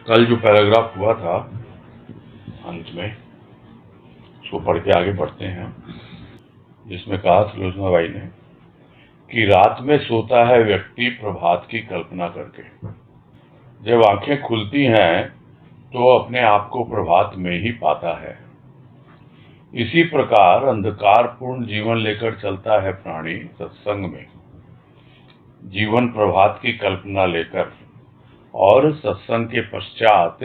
कल जो पैराग्राफ हुआ था अंत में, उसको पढ़ के आगे बढ़ते हैं, जिसमें कहा सुलोचना ने कि रात में सोता है व्यक्ति प्रभात की कल्पना करके। जब आंखें खुलती हैं तो अपने आप को प्रभात में ही पाता है। इसी प्रकार अंधकारपूर्ण जीवन लेकर चलता है प्राणी सत्संग में, जीवन प्रभात की कल्पना लेकर, और सत्संग के पश्चात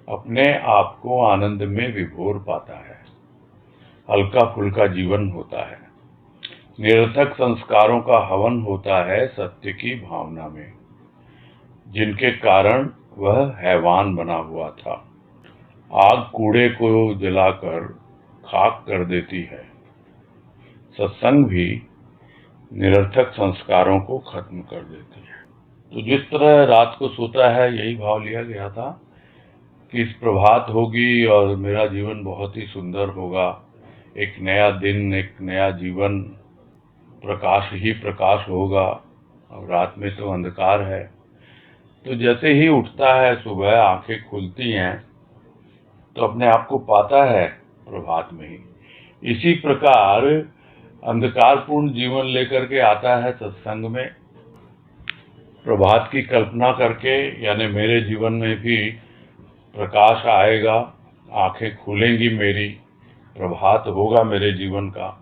अपने आप को आनंद में विभोर पाता है। हल्का फुल्का जीवन होता है, निरर्थक संस्कारों का हवन होता है सत्य की भावना में, जिनके कारण वह हैवान बना हुआ था। आग कूड़े को जलाकर खाक कर देती है, सत्संग भी निरर्थक संस्कारों को खत्म कर देती है। तो जिस तरह रात को सोता है, यही भाव लिया गया था कि इस प्रभात होगी और मेरा जीवन बहुत ही सुंदर होगा, एक नया दिन, एक नया जीवन, प्रकाश ही प्रकाश होगा। अब रात में तो अंधकार है। तो जैसे ही उठता है सुबह, आंखें खुलती हैं तो अपने आप को पाता है प्रभात में ही। इसी प्रकार अंधकारपूर्ण जीवन लेकर के आता है सत्संग में, प्रभात की कल्पना करके, यानी मेरे जीवन में भी प्रकाश आएगा, आंखें खुलेंगी मेरी, प्रभात होगा मेरे जीवन का,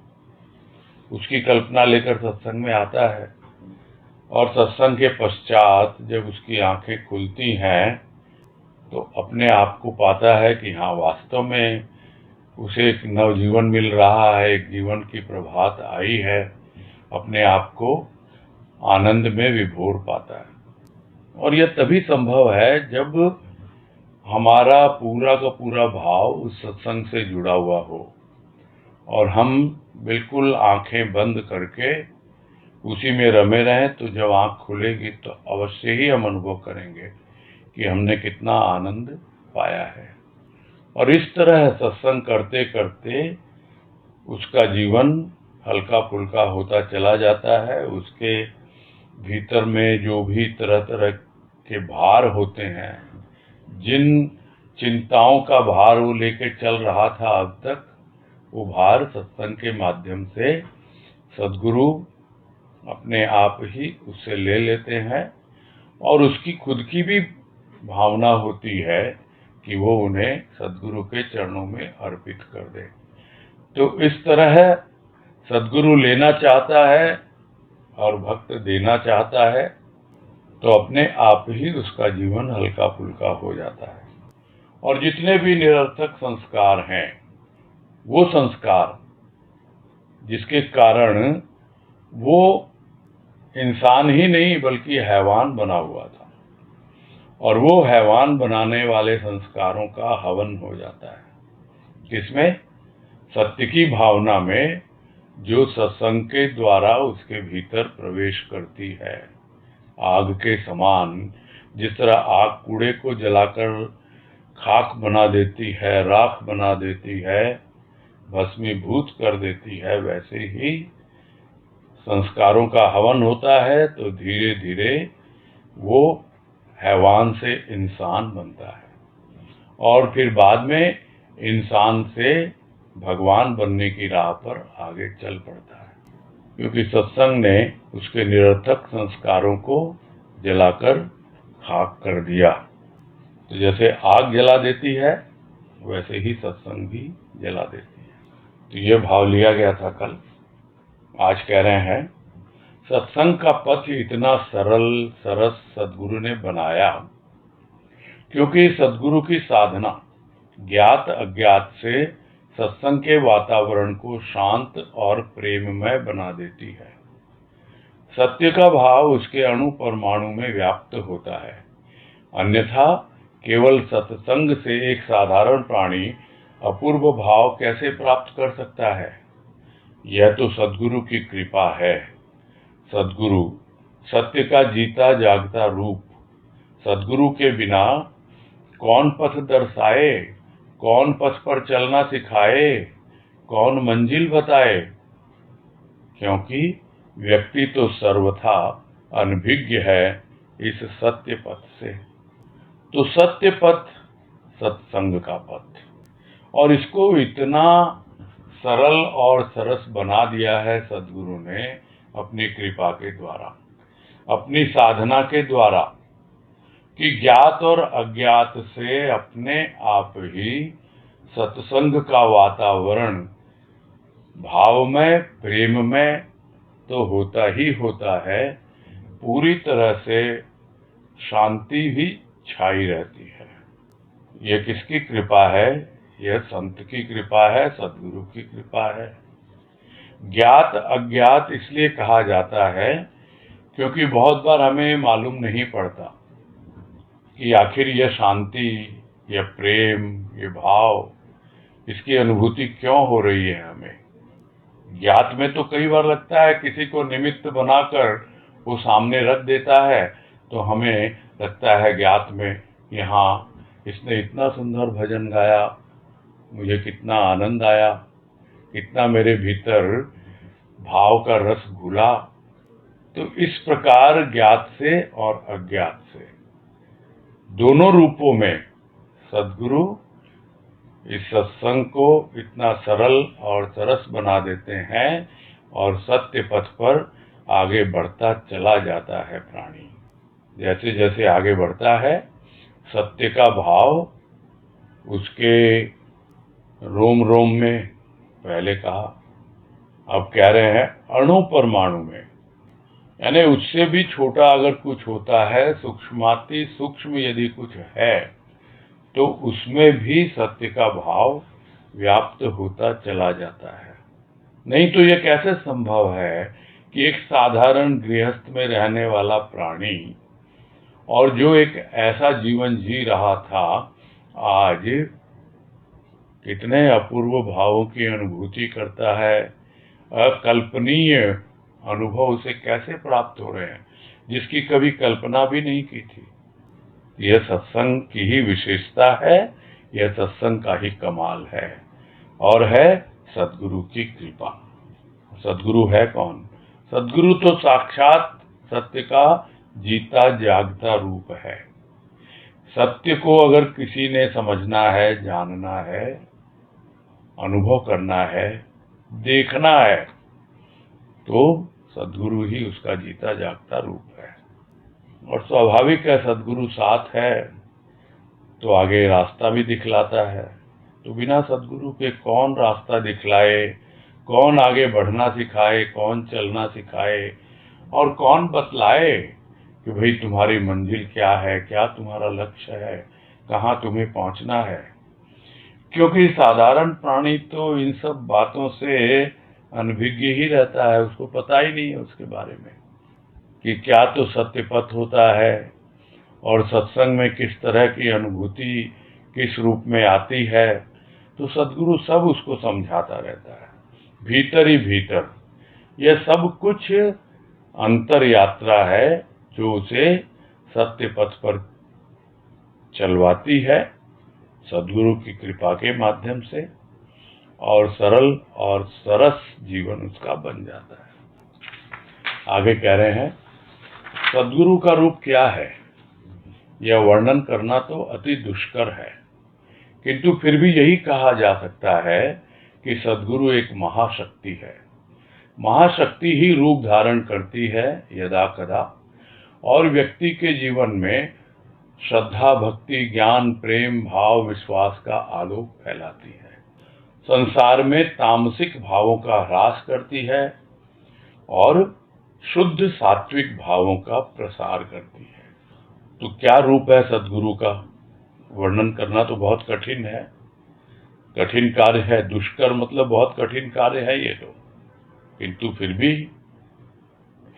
उसकी कल्पना लेकर सत्संग में आता है। और सत्संग के पश्चात जब उसकी आंखें खुलती हैं तो अपने आप को पाता है कि हाँ, वास्तव में उसे एक नवजीवन मिल रहा है, एक जीवन की प्रभात आई है, अपने आप को आनंद में विभोर पाता है। और यह तभी संभव है जब हमारा पूरा का पूरा भाव उस सत्संग से जुड़ा हुआ हो और हम बिल्कुल आंखें बंद करके उसी में रमे रहें। तो जब आंख खुलेगी तो अवश्य ही हम अनुभव करेंगे कि हमने कितना आनंद पाया है। और इस तरह सत्संग करते करते उसका जीवन हल्का फुल्का होता चला जाता है। उसके भीतर में जो भी तरह तरह के भार होते हैं, जिन चिंताओं का भार वो लेके चल रहा था अब तक, वो भार सत्संग के माध्यम से सद्गुरु अपने आप ही उससे ले लेते हैं। और उसकी खुद की भी भावना होती है कि वो उन्हें सद्गुरु के चरणों में अर्पित कर दे। तो इस तरह सद्गुरु लेना चाहता है और भक्त देना चाहता है, तो अपने आप ही उसका जीवन हल्का फुल्का हो जाता है। और जितने भी निरर्थक संस्कार हैं, वो संस्कार जिसके कारण वो इंसान ही नहीं बल्कि हैवान बना हुआ था, और वो हैवान बनाने वाले संस्कारों का हवन हो जाता है। किसमें? सत्य की भावना में, जो सत्संग के द्वारा उसके भीतर प्रवेश करती है। आग के समान, जिस तरह आग कूड़े को जलाकर खाक बना देती है, राख बना देती है, भस्मीभूत कर देती है, वैसे ही संस्कारों का हवन होता है। तो धीरे धीरे वो हैवान से इंसान बनता है और फिर बाद में इंसान से भगवान बनने की राह पर आगे चल पड़ता है, क्योंकि सत्संग ने उसके निरर्थक संस्कारों को जलाकर खाक कर दिया। तो जैसे आग जला देती है, वैसे ही सत्संग भी जला देती है। तो ये भाव लिया गया था कल। आज कह रहे हैं, सत्संग का पथ इतना सरल सरस सद्गुरु ने बनाया, क्योंकि सद्गुरु की साधना ज्ञात अज्ञात से सत्संग के वातावरण को शांत और प्रेममय बना देती है। सत्य का भाव उसके अणु परमाणु में व्याप्त होता है। अन्यथा केवल सत्संग से एक साधारण प्राणी अपूर्व भाव कैसे प्राप्त कर सकता है? यह तो सद्गुरु की कृपा है। सद्गुरु सत्य का जीता जागता रूप। सद्गुरु के बिना कौन पथ दर्शाए, कौन पथ पर चलना सिखाए, कौन मंजिल बताए? क्योंकि व्यक्ति तो सर्वथा अनभिज्ञ है इस सत्य पथ से। तो सत्य पथ सत्संग का पथ, और इसको इतना सरल और सरस बना दिया है सदगुरु ने अपनी कृपा के द्वारा, अपनी साधना के द्वारा, कि ज्ञात और अज्ञात से अपने आप ही सत्संग का वातावरण भाव में, प्रेम में तो होता ही होता है, पूरी तरह से शांति भी छाई रहती है। यह किसकी कृपा है? यह संत की कृपा है, सदगुरु की कृपा है। ज्ञात अज्ञात इसलिए कहा जाता है क्योंकि बहुत बार हमें मालूम नहीं पड़ता कि आखिर यह शांति, यह प्रेम, ये भाव, इसकी अनुभूति क्यों हो रही है हमें। ज्ञात में तो कई बार लगता है किसी को निमित्त बनाकर वो सामने रख देता है, तो हमें लगता है ज्ञात में, यहाँ इसने इतना सुंदर भजन गाया, मुझे कितना आनंद आया, कितना मेरे भीतर भाव का रस घुला। तो इस प्रकार ज्ञात से और अज्ञात से दोनों रूपों में सदगुरु इस सत्संग को इतना सरल और सरस बना देते हैं और सत्य पथ पर आगे बढ़ता चला जाता है प्राणी। जैसे जैसे आगे बढ़ता है, सत्य का भाव उसके रोम रोम में, पहले कहा, अब कह रहे हैं अणु परमाणु में, यानी उससे भी छोटा अगर कुछ होता है, सूक्ष्माति सूक्ष्म यदि कुछ है, तो उसमें भी सत्य का भाव व्याप्त होता चला जाता है। नहीं तो यह कैसे संभव है कि एक साधारण गृहस्थ में रहने वाला प्राणी और जो एक ऐसा जीवन जी रहा था, आज कितने अपूर्व भावों की अनुभूति करता है, अकल्पनीय अनुभव उसे कैसे प्राप्त हो रहे हैं जिसकी कभी कल्पना भी नहीं की थी। यह सत्संग की ही विशेषता है, यह सत्संग का ही कमाल है, और है सदगुरु की कृपा। सदगुरु है कौन? सदगुरु तो साक्षात सत्य का जीता जागता रूप है। सत्य को अगर किसी ने समझना है, जानना है, अनुभव करना है, देखना है, तो सदगुरु ही उसका जीता जागता रूप है। और स्वाभाविक है, सदगुरु साथ है तो आगे रास्ता भी दिखलाता है। तो बिना सदगुरु के कौन रास्ता दिखलाए, कौन आगे बढ़ना सिखाए, कौन चलना सिखाए, और कौन बतलाए कि भाई तुम्हारी मंजिल क्या है, क्या तुम्हारा लक्ष्य है, कहाँ तुम्हें पहुंचना है। क्योंकि साधारण प्राणी तो इन सब बातों से अनभिज्ञ ही रहता है, उसको पता ही नहीं है उसके बारे में कि क्या तो सत्य पथ होता है और सत्संग में किस तरह की अनुभूति किस रूप में आती है। तो सदगुरु सब उसको समझाता रहता है, भीतर ही भीतर। यह सब कुछ अंतर यात्रा है जो उसे सत्य पथ पर चलवाती है सदगुरु की कृपा के माध्यम से, और सरल और सरस जीवन उसका बन जाता है। आगे कह रहे हैं, सदगुरु का रूप क्या है यह वर्णन करना तो अति दुष्कर है, किंतु फिर भी यही कहा जा सकता है कि सदगुरु एक महाशक्ति है। महाशक्ति ही रूप धारण करती है यदा कदा, और व्यक्ति के जीवन में श्रद्धा, भक्ति, ज्ञान, प्रेम, भाव, विश्वास का आलोक फैलाती है, संसार में तामसिक भावों का ह्रास करती है और शुद्ध सात्विक भावों का प्रसार करती है। तो क्या रूप है सदगुरु का? वर्णन करना तो बहुत कठिन है, कठिन कार्य है। दुष्कर मतलब बहुत कठिन कार्य है ये तो, किंतु फिर भी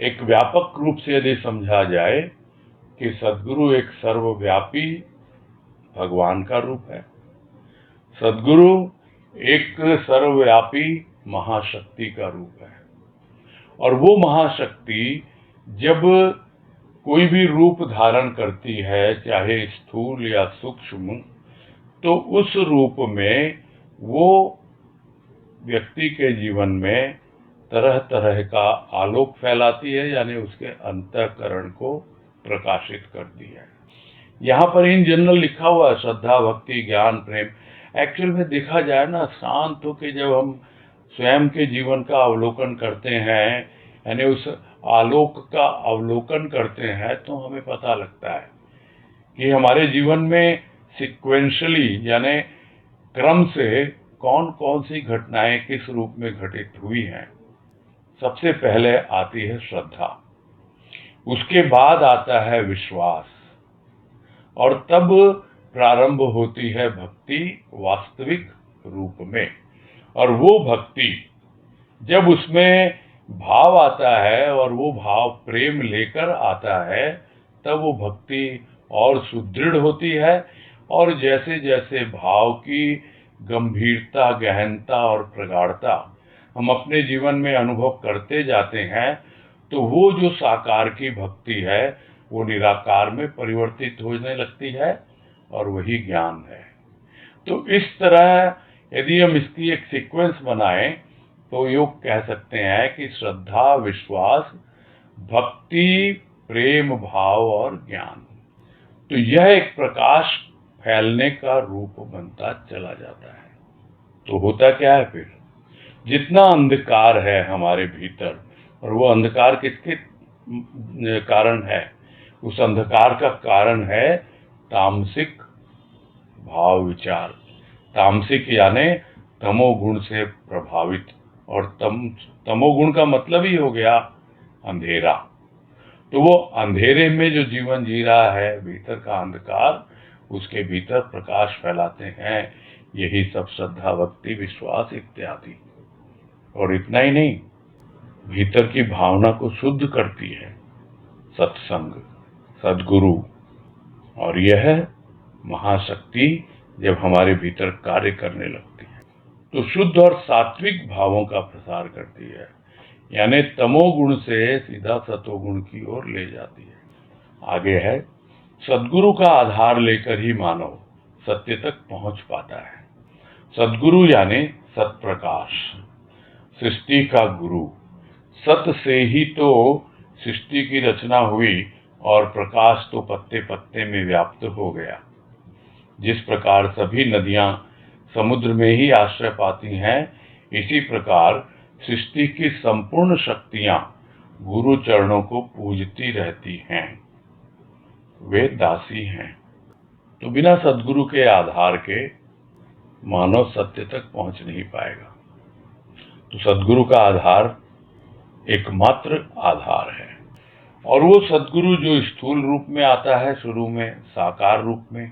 एक व्यापक रूप से यदि समझा जाए कि सदगुरु एक सर्वव्यापी भगवान का रूप है, सदगुरु एक सर्वव्यापी महाशक्ति का रूप है। और वो महाशक्ति जब कोई भी रूप धारण करती है, चाहे स्थूल या सूक्ष्म, तो उस रूप में वो व्यक्ति के जीवन में तरह तरह का आलोक फैलाती है, यानी उसके अंतःकरण को प्रकाशित करती है। यहाँ पर इन जनरल लिखा हुआ है श्रद्धा, भक्ति, ज्ञान, प्रेम। एक्चुअल में देखा जाए ना, शांत होकर जब हम स्वयं के जीवन का अवलोकन करते हैं, यानी उस आलोक का अवलोकन करते हैं, तो हमें पता लगता है कि हमारे जीवन में सिक्वेंशली यानी क्रम से कौन कौन सी घटनाएं किस रूप में घटित हुई हैं। सबसे पहले आती है श्रद्धा, उसके बाद आता है विश्वास, और तब प्रारंभ होती है भक्ति वास्तविक रूप में। और वो भक्ति जब उसमें भाव आता है और वो भाव प्रेम लेकर आता है, तब वो भक्ति और सुदृढ़ होती है। और जैसे जैसे भाव की गंभीरता, गहनता और प्रगाढ़ता हम अपने जीवन में अनुभव करते जाते हैं, तो वो जो साकार की भक्ति है वो निराकार में परिवर्तित होने लगती है, और वही ज्ञान है। तो इस तरह यदि हम इसकी एक सीक्वेंस बनाएं तो योग कह सकते हैं कि श्रद्धा, विश्वास, भक्ति, प्रेम, भाव और ज्ञान। तो यह एक प्रकाश फैलने का रूप बनता चला जाता है। तो होता क्या है फिर, जितना अंधकार है हमारे भीतर, और वो अंधकार किसके कारण है, उस अंधकार का कारण है तामसिक भाव विचार। तामसिक यानी तमोगुण से प्रभावित, और तमोगुण का मतलब ही हो गया अंधेरा। तो वो अंधेरे में जो जीवन जी रहा है, भीतर का अंधकार, उसके भीतर प्रकाश फैलाते हैं यही सब श्रद्धा, भक्ति, विश्वास इत्यादि। और इतना ही नहीं, भीतर की भावना को शुद्ध करती है सत्संग, सद्गुरु। और यह महाशक्ति जब हमारे भीतर कार्य करने लगती है तो शुद्ध और सात्विक भावों का प्रसार करती है, यानी तमोगुण से सीधा सतोगुण की ओर ले जाती है। आगे है, सद्गुरु का आधार लेकर ही मानव सत्य तक पहुंच पाता है। सद्गुरु यानी सत्प्रकाश, सृष्टि का गुरु। सत्य से ही तो सृष्टि की रचना हुई, और प्रकाश तो पत्ते पत्ते में व्याप्त हो गया। जिस प्रकार सभी नदियां समुद्र में ही आश्रय पाती हैं, इसी प्रकार सृष्टि की संपूर्ण शक्तियां गुरु चरणों को पूजती रहती हैं, वे दासी हैं। तो बिना सद्गुरु के आधार के मानव सत्य तक पहुंच नहीं पाएगा। तो सद्गुरु का आधार एकमात्र आधार है, और वो सद्गुरु जो स्थूल रूप में आता है, शुरू में साकार रूप में,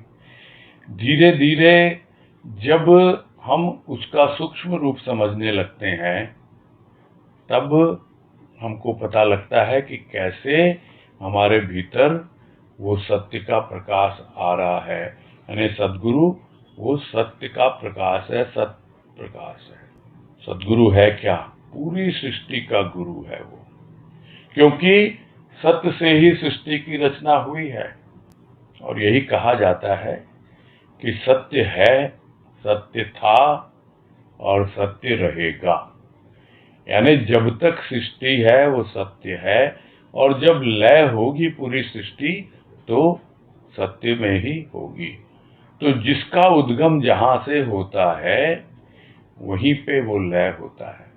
धीरे धीरे जब हम उसका सूक्ष्म रूप समझने लगते हैं, तब हमको पता लगता है कि कैसे हमारे भीतर वो सत्य का प्रकाश आ रहा है। यानी सद्गुरु वो सत्य का प्रकाश है, सत्य प्रकाश है। सद्गुरु है क्या? पूरी सृष्टि का गुरु है वो, क्योंकि सत्य से ही सृष्टि की रचना हुई है। और यही कहा जाता है कि सत्य है, सत्य था और सत्य रहेगा। यानी जब तक सृष्टि है वो सत्य है, और जब लय होगी पूरी सृष्टि तो सत्य में ही होगी। तो जिसका उद्गम जहां से होता है वहीं पे वो लय होता है।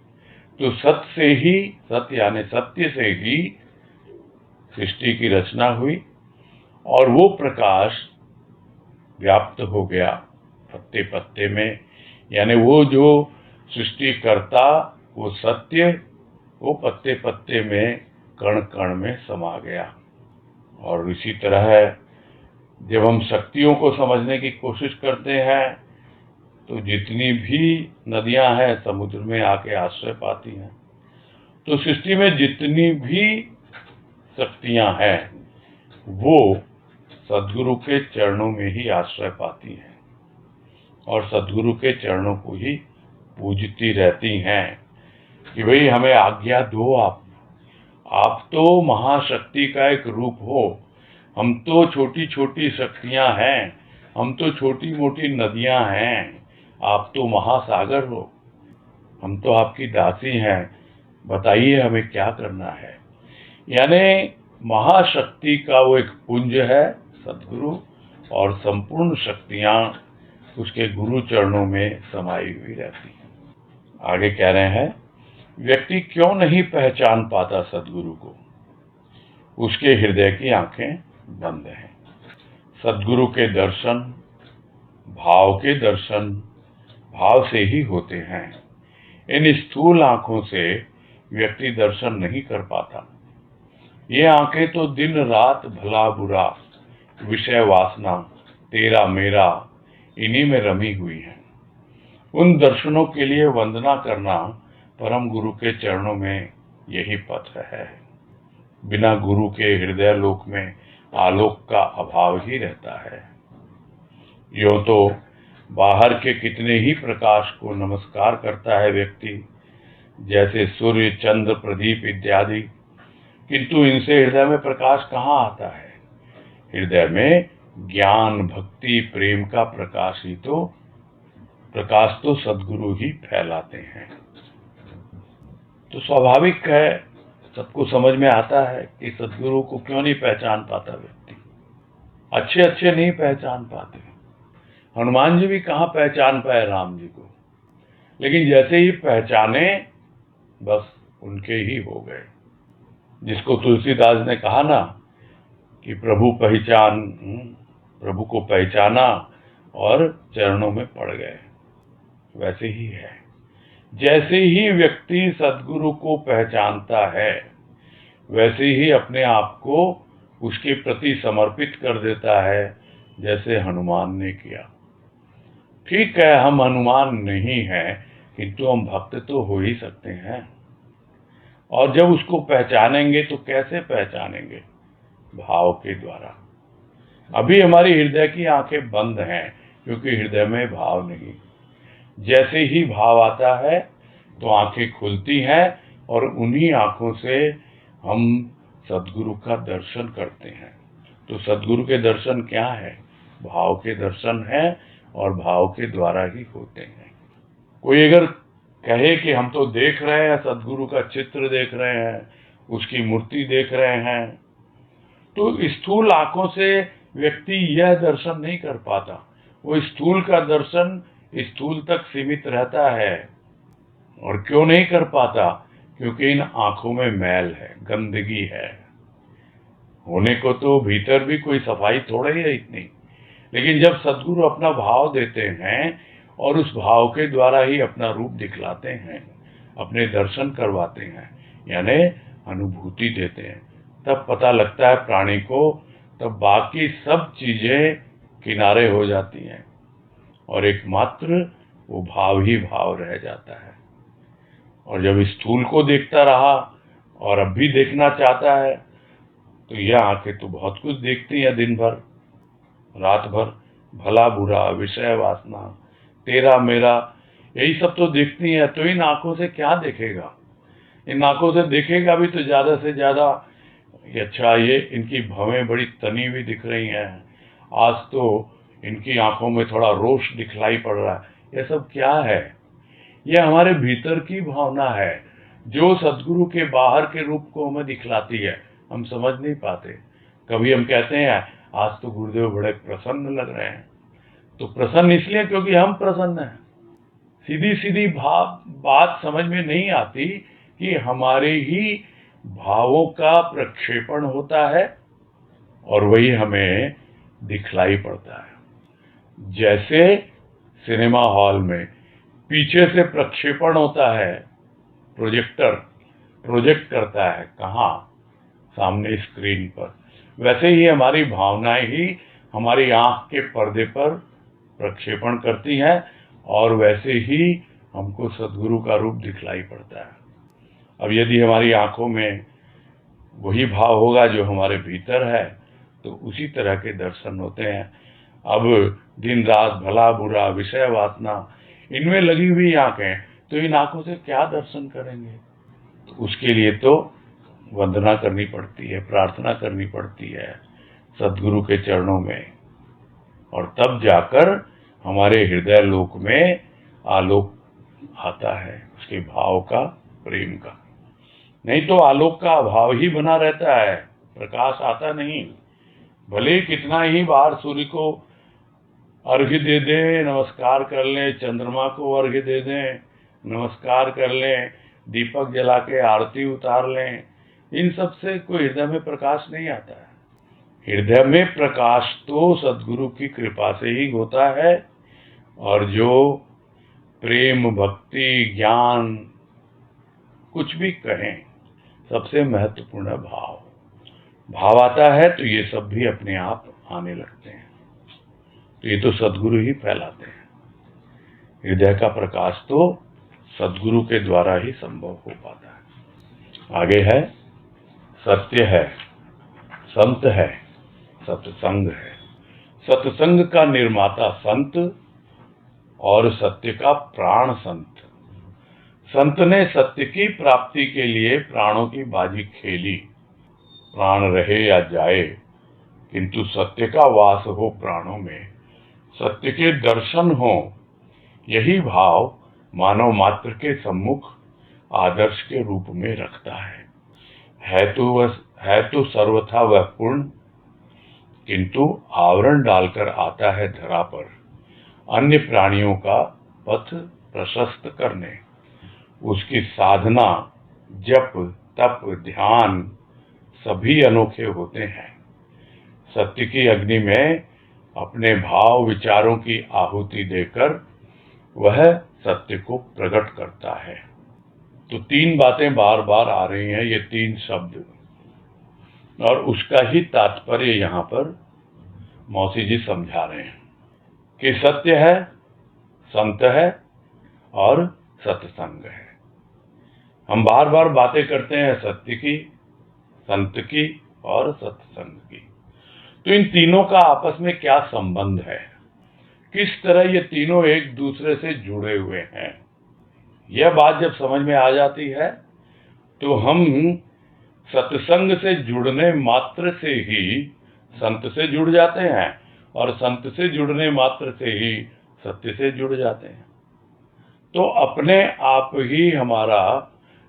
तो सत्य से ही, सत्य यानी सत्य से ही सृष्टि की रचना हुई, और वो प्रकाश व्याप्त हो गया पत्ते पत्ते में। यानी वो जो सृष्टि करता वो सत्य, वो पत्ते पत्ते में, कण कण में समा गया। और इसी तरह जब हम शक्तियों को समझने की कोशिश करते हैं, तो जितनी भी नदियां हैं समुद्र में आके आश्रय पाती हैं। तो सृष्टि में जितनी भी शक्तियां हैं वो सद्गुरु के चरणों में ही आश्रय पाती हैं, और सद्गुरु के चरणों को ही पूजती रहती हैं कि भाई हमें आज्ञा दो, आप तो महाशक्ति का एक रूप हो, हम तो छोटी छोटी शक्तियां हैं, हम तो छोटी मोटी नदियां हैं, आप तो महासागर हो, हम तो आपकी दासी हैं, बताइए हमें क्या करना है। यानी महाशक्ति का वो एक पुंज है सद्गुरु, और संपूर्ण शक्तियां उसके गुरु चरणों में समाई हुई रहती हैं। आगे कह रहे हैं, व्यक्ति क्यों नहीं पहचान पाता सद्गुरु को? उसके हृदय की आंखें बंद हैं। सद्गुरु के दर्शन भाव के दर्शन भाव से ही होते हैं। इन स्थूल आंखों से व्यक्ति दर्शन नहीं कर पाता। ये आंखें तो दिन रात भला बुरा, विषय वासना, तेरा मेरा, इन्हीं में रमी हुई है। उन दर्शनों के लिए वंदना करना परम गुरु के चरणों में यही पथ है। बिना गुरु के हृदय लोक में आलोक का अभाव ही रहता है। यूं तो बाहर के कितने ही प्रकाश को नमस्कार करता है व्यक्ति, जैसे सूर्य, चंद्र, प्रदीप इत्यादि, किंतु इनसे हृदय में प्रकाश कहाँ आता है? हृदय में ज्ञान, भक्ति, प्रेम का प्रकाश तो सद्गुरु ही फैलाते हैं। तो स्वाभाविक है, सबको समझ में आता है कि सद्गुरु को क्यों नहीं पहचान पाता व्यक्ति। अच्छे अच्छे नहीं पहचान पाते। हनुमान जी भी कहाँ पहचान पाए राम जी को, लेकिन जैसे ही पहचाने बस उनके ही हो गए। जिसको तुलसीदास ने कहा ना कि प्रभु को पहचाना और चरणों में पड़ गए, वैसे ही है। जैसे ही व्यक्ति सद्गुरु को पहचानता है, वैसे ही अपने आप को उसके प्रति समर्पित कर देता है, जैसे हनुमान ने किया। ठीक है, हम हनुमान नहीं हैं, किंतु हम भक्त तो हो ही सकते हैं। और जब उसको पहचानेंगे तो कैसे पहचानेंगे? भाव के द्वारा। अभी हमारी हृदय की आंखें बंद हैं, क्योंकि हृदय में भाव नहीं। जैसे ही भाव आता है तो आंखें खुलती हैं, और उन्हीं आंखों से हम सद्गुरु का दर्शन करते हैं। तो सद्गुरु के दर्शन क्या है? भाव के दर्शन है, और भाव के द्वारा ही होते हैं। कोई अगर कहे कि हम तो देख रहे हैं, सद्गुरु का चित्र देख रहे हैं, उसकी मूर्ति देख रहे हैं, तो स्थूल आंखों से व्यक्ति यह दर्शन नहीं कर पाता। वो स्थूल का दर्शन स्थूल तक सीमित रहता है। और क्यों नहीं कर पाता? क्योंकि इन आंखों में मैल है, गंदगी है। होने को तो भीतर भी कोई सफाई थोड़ी है इतनी, लेकिन जब सद्गुरु अपना भाव देते हैं और उस भाव के द्वारा ही अपना रूप दिखलाते हैं, अपने दर्शन करवाते हैं, यानी अनुभूति देते हैं, तब पता लगता है प्राणी को, तब बाकी सब चीजें किनारे हो जाती हैं और एकमात्र वो भाव ही भाव रह जाता है। और जब स्थूल को देखता रहा और अब भी देखना चाहता है, तो यह आंखें तो बहुत कुछ देखती हैं, दिन भर रात भर, भला बुरा, विषय वासना, तेरा मेरा, यही सब तो देखती हैं। तो इन आंखों से क्या देखेगा? इन आंखों से देखेगा भी तो ज्यादा से ज्यादा, अच्छा ये इनकी भवें बड़ी तनी हुई दिख रही हैं, आज तो इनकी आंखों में थोड़ा रोष दिखलाई पड़ रहा है, यह सब क्या है? यह हमारे भीतर की भावना है, जो सद्गुरु के बाहर के रूप को हमें दिखलाती है। हम समझ नहीं पाते। कभी हम कहते हैं आज तो गुरुदेव बड़े प्रसन्न लग रहे हैं, तो प्रसन्न इसलिए क्योंकि हम प्रसन्न हैं। सीधी सीधी बात समझ में नहीं आती कि हमारे ही भावों का प्रक्षेपण होता है और वही हमें दिखलाई पड़ता है। जैसे सिनेमा हॉल में पीछे से प्रक्षेपण होता है, प्रोजेक्टर प्रोजेक्ट करता है कहाँ? सामने स्क्रीन पर। वैसे ही हमारी भावनाएं ही हमारी आंख के पर्दे पर प्रक्षेपण करती हैं, और वैसे ही हमको सद्गुरु का रूप दिखलाई पड़ता है। अब यदि हमारी आंखों में वही भाव होगा जो हमारे भीतर है, तो उसी तरह के दर्शन होते हैं। अब दिन रात भला बुरा, विषय वासना, इनमें लगी हुई आंखें, तो इन आंखों से क्या दर्शन करेंगे? तो उसके लिए तो वंदना करनी पड़ती है, प्रार्थना करनी पड़ती है सद्गुरु के चरणों में, और तब जाकर हमारे हृदय लोक में आलोक आता है, उसके भाव का, प्रेम का। नहीं तो आलोक का अभाव ही बना रहता है, प्रकाश आता नहीं। भले ही कितना ही बार सूर्य को अर्घ्य दे दें, नमस्कार कर लें, चंद्रमा को अर्घ्य दे दें, नमस्कार कर लें, दीपक जला के आरती उतार लें, इन सब से कोई हृदय में प्रकाश नहीं आता है। हृदय में प्रकाश तो सद्गुरु की कृपा से ही होता है। और जो प्रेम, भक्ति, ज्ञान, कुछ भी कहें, सबसे महत्वपूर्ण है भाव। भाव आता है तो ये सब भी अपने आप आने लगते हैं। तो ये तो सद्गुरु ही फैलाते हैं। हृदय का प्रकाश तो सद्गुरु के द्वारा ही संभव हो पाता है। आगे है सत्य है, संत है, सत्संग है। सत्संग का निर्माता संत और सत्य का प्राण संत। संत ने सत्य की प्राप्ति के लिए प्राणों की बाजी खेली। प्राण रहे या जाए, किंतु सत्य का वास हो प्राणों में, सत्य के दर्शन हो, यही भाव मानव मात्र के सम्मुख आदर्श के रूप में रखता है तो सर्वथा वह पूर्ण, किंतु आवरण डालकर आता है धरा पर अन्य प्राणियों का पथ प्रशस्त करने। उसकी साधना, जप, तप, ध्यान सभी अनोखे होते हैं। सत्य की अग्नि में अपने भाव विचारों की आहुति देकर वह सत्य को प्रकट करता है। तो तीन बातें बार बार आ रही हैं, ये तीन शब्द, और उसका ही तात्पर्य यहाँ पर मौसी जी समझा रहे हैं कि सत्य है, संत है और सत्संग है। हम बार बार बातें करते हैं सत्य की, संत की और सत्संग की। तो इन तीनों का आपस में क्या संबंध है, किस तरह ये तीनों एक दूसरे से जुड़े हुए हैं, यह बात जब समझ में आ जाती है तो हम सत्संग से जुड़ने मात्र से ही संत से जुड़ जाते हैं और संत से जुड़ने मात्र से ही सत्य से जुड़ जाते हैं। तो अपने आप ही हमारा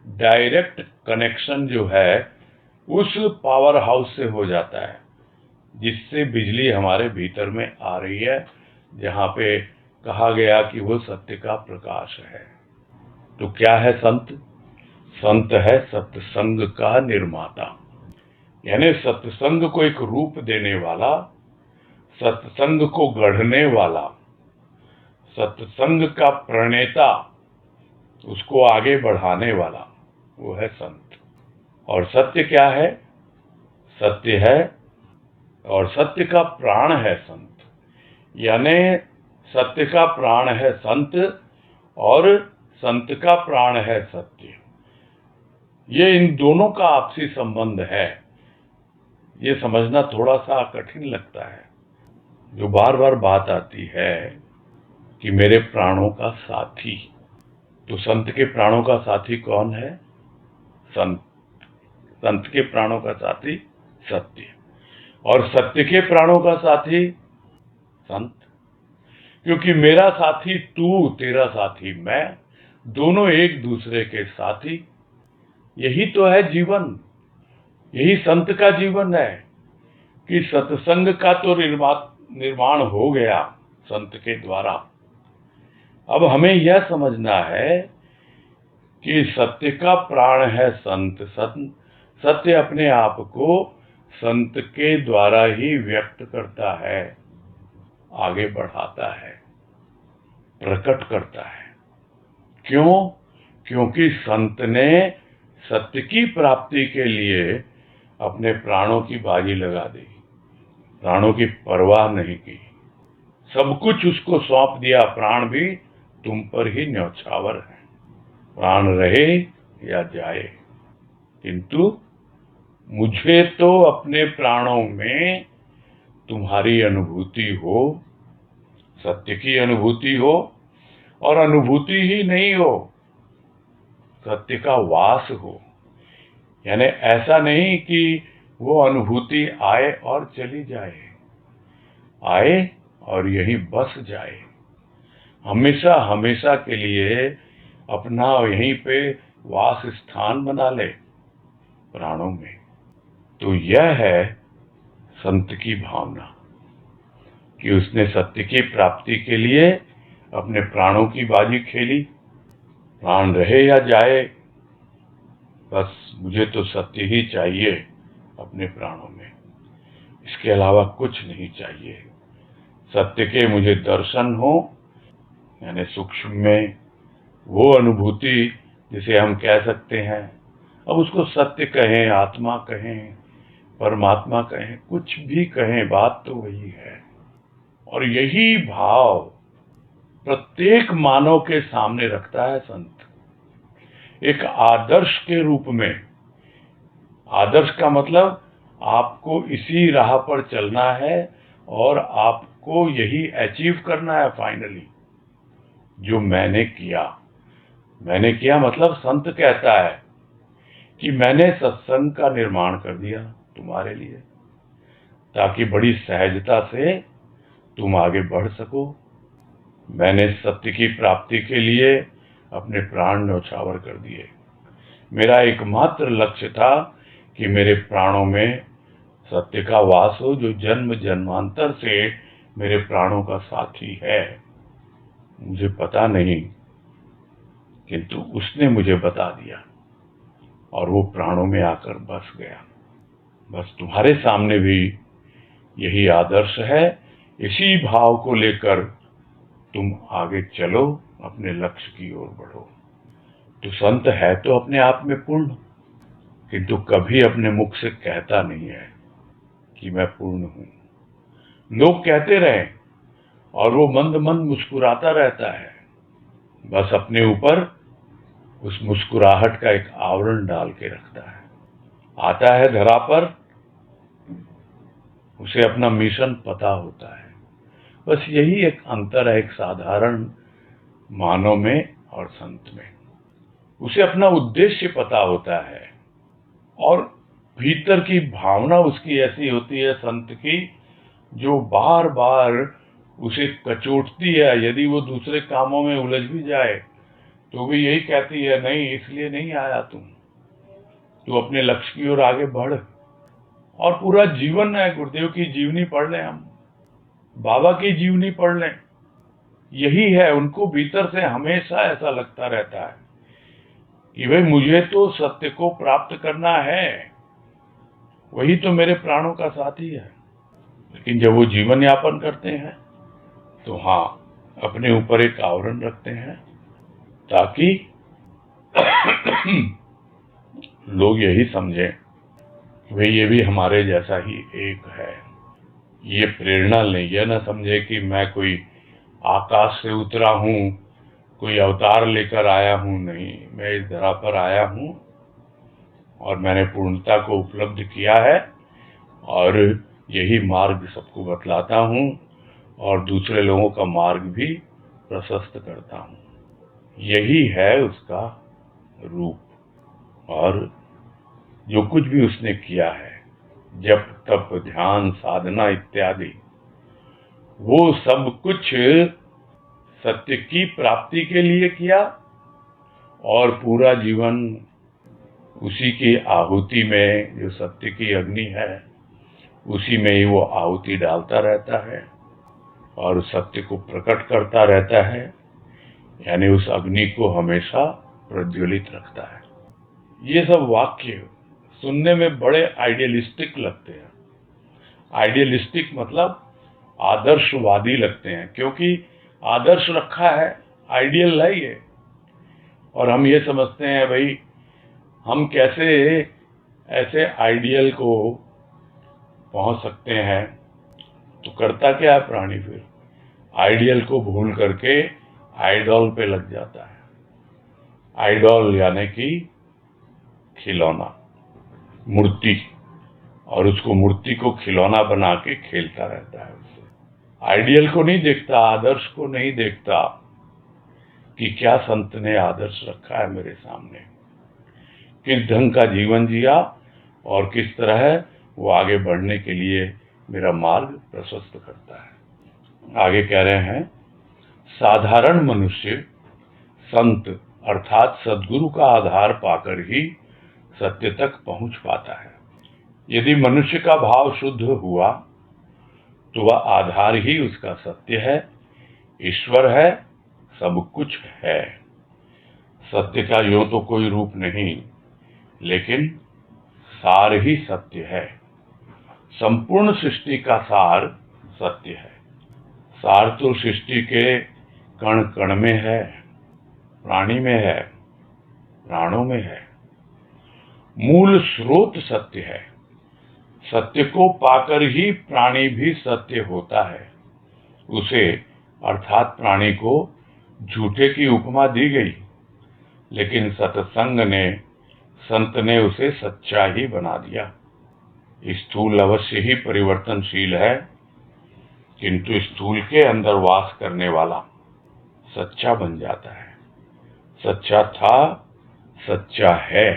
डायरेक्ट कनेक्शन जो है उस पावर हाउस से हो जाता है जिससे बिजली हमारे भीतर में आ रही है, जहाँ पे कहा गया कि वो सत्य का प्रकाश है। तो क्या है संत? संत है सत्संग का निर्माता, यानी सत्संग को एक रूप देने वाला, सत्संग को गढ़ने वाला, सत्संग का प्रणेता, उसको आगे बढ़ाने वाला, वो है संत। और सत्य क्या है? सत्य है और सत्य का प्राण है संत, यानी सत्य का प्राण है संत और संत का प्राण है सत्य। ये इन दोनों का आपसी संबंध है। ये समझना थोड़ा सा कठिन लगता है। जो बार बार बात आती है कि मेरे प्राणों का साथी, तो संत के प्राणों का साथी कौन है? संत। संत के प्राणों का साथी सत्य, और सत्य के प्राणों का साथी संत। क्योंकि मेरा साथी तू, तेरा साथी मैं, दोनों एक दूसरे के साथी। यही तो है जीवन, यही संत का जीवन है कि सत्संग का तो निर्माण हो गया संत के द्वारा। अब हमें यह समझना है कि सत्य का प्राण है संत। सत्य अपने आप को संत के द्वारा ही व्यक्त करता है, आगे बढ़ाता है, प्रकट करता है। क्यों? क्योंकि संत ने सत्य की प्राप्ति के लिए अपने प्राणों की बाजी लगा दी, प्राणों की परवाह नहीं की, सब कुछ उसको सौंप दिया। प्राण भी तुम पर ही न्यौछावर है, प्राण रहे या जाए, किंतु मुझे तो अपने प्राणों में तुम्हारी अनुभूति हो, सत्य की अनुभूति हो, और अनुभूति ही नहीं हो, सत्य का वास हो। यानी ऐसा नहीं कि वो अनुभूति आए और चली जाए, आए और यहीं बस जाए, हमेशा हमेशा के लिए अपना यहीं पे वास स्थान बना ले प्राणों में। तो यह है संत की भावना कि उसने सत्य की प्राप्ति के लिए अपने प्राणों की बाजी खेली। प्राण रहे या जाए, बस मुझे तो सत्य ही चाहिए अपने प्राणों में, इसके अलावा कुछ नहीं चाहिए। सत्य के मुझे दर्शन हो, यानी सूक्ष्म में वो अनुभूति जिसे हम कह सकते हैं, अब उसको सत्य कहें, आत्मा कहें, परमात्मा कहें, कुछ भी कहें, बात तो वही है। और यही भाव प्रत्येक मानव के सामने रखता है संत, एक आदर्श के रूप में। आदर्श का मतलब आपको इसी राह पर चलना है और आपको यही अचीव करना है फाइनली, जो मैंने किया मतलब संत कहता है कि मैंने सत्संग का निर्माण कर दिया तुम्हारे लिए, ताकि बड़ी सहजता से तुम आगे बढ़ सको। मैंने सत्य की प्राप्ति के लिए अपने प्राण न्यौछावर कर दिए। मेरा एकमात्र लक्ष्य था कि मेरे प्राणों में सत्य का वास हो, जो जन्म जन्मांतर से मेरे प्राणों का साथी है। मुझे पता नहीं, किंतु उसने मुझे बता दिया और वो प्राणों में आकर बस गया। बस तुम्हारे सामने भी यही आदर्श है। इसी भाव को लेकर तुम आगे चलो, अपने लक्ष्य की ओर बढ़ो। तो संत है तो अपने आप में पूर्ण, किंतु कभी अपने मुख से कहता नहीं है कि मैं पूर्ण हूं। लोग कहते रहे और वो मंद मंद मुस्कुराता रहता है, बस अपने ऊपर उस मुस्कुराहट का एक आवरण डाल के रखता है। आता है धरा पर, उसे अपना मिशन पता होता है। बस यही एक अंतर है एक साधारण मानव में और संत में। उसे अपना उद्देश्य पता होता है और भीतर की भावना उसकी ऐसी होती है संत की, जो बार बार उसे कचोटती है। यदि वो दूसरे कामों में उलझ भी जाए तो भी यही कहती है, नहीं इसलिए नहीं आया तू अपने लक्ष्य की ओर आगे बढ़। और पूरा जीवन है, गुरुदेव की जीवनी पढ़ लें, हम बाबा की जीवनी पढ़ लें, यही है। उनको भीतर से हमेशा ऐसा लगता रहता है कि भाई मुझे तो सत्य को प्राप्त करना है, वही तो मेरे प्राणों का साथी है। लेकिन जब वो जीवन यापन करते हैं तो हाँ, अपने ऊपर एक आवरण रखते हैं ताकि लोग यही समझें कि भाई ये भी हमारे जैसा ही एक है। ये प्रेरणा लें, यह ना समझे कि मैं कोई आकाश से उतरा हूं, कोई अवतार लेकर आया हूं। नहीं, मैं इस धरा पर आया हूं और मैंने पूर्णता को उपलब्ध किया है और यही मार्ग सबको बतलाता हूं और दूसरे लोगों का मार्ग भी प्रशस्त करता हूं। यही है उसका रूप। और जो कुछ भी उसने किया है, जप तप ध्यान साधना इत्यादि, वो सब कुछ सत्य की प्राप्ति के लिए किया और पूरा जीवन उसी की आहुति में, जो सत्य की अग्नि है, उसी में ही वो आहुति डालता रहता है और सत्य को प्रकट करता रहता है, यानी उस अग्नि को हमेशा प्रज्वलित रखता है। ये सब वाक्य सुनने में बड़े आइडियलिस्टिक लगते हैं। आइडियलिस्टिक मतलब आदर्शवादी लगते हैं, क्योंकि आदर्श रखा है, आइडियल है ये। और हम ये समझते हैं भाई हम कैसे ऐसे आइडियल को पहुंच सकते हैं। तो करता क्या है प्राणी, फिर आइडियल को भूल करके आइडॉल पे लग जाता है। आइडॉल यानी कि खिलौना, मूर्ति, और उसको मूर्ति को खिलौना बना के खेलता रहता है उससे। आइडियल को नहीं देखता, आदर्श को नहीं देखता कि क्या संत ने आदर्श रखा है मेरे सामने, किस ढंग का जीवन जिया और किस तरह वो आगे बढ़ने के लिए मेरा मार्ग प्रशस्त करता है। आगे कह रहे हैं, साधारण मनुष्य संत अर्थात सद्गुरु का आधार पाकर ही सत्य तक पहुंच पाता है। यदि मनुष्य का भाव शुद्ध हुआ तो वह आधार ही उसका सत्य है, ईश्वर है, सब कुछ है। सत्य का यूं तो कोई रूप नहीं, लेकिन सार ही सत्य है। संपूर्ण सृष्टि का सार सत्य है। सार तो सृष्टि के कण कण में है, प्राणी में है, प्राणों में है। मूल स्रोत सत्य है। सत्य को पाकर ही प्राणी भी सत्य होता है। उसे अर्थात प्राणी को झूठे की उपमा दी गई, लेकिन सत्संग ने, संत ने उसे सच्चा ही बना दिया। स्थूल अवश्य ही परिवर्तनशील है, किंतु स्थूल के अंदर वास करने वाला सच्चा बन जाता है। सच्चा था, सच्चा है,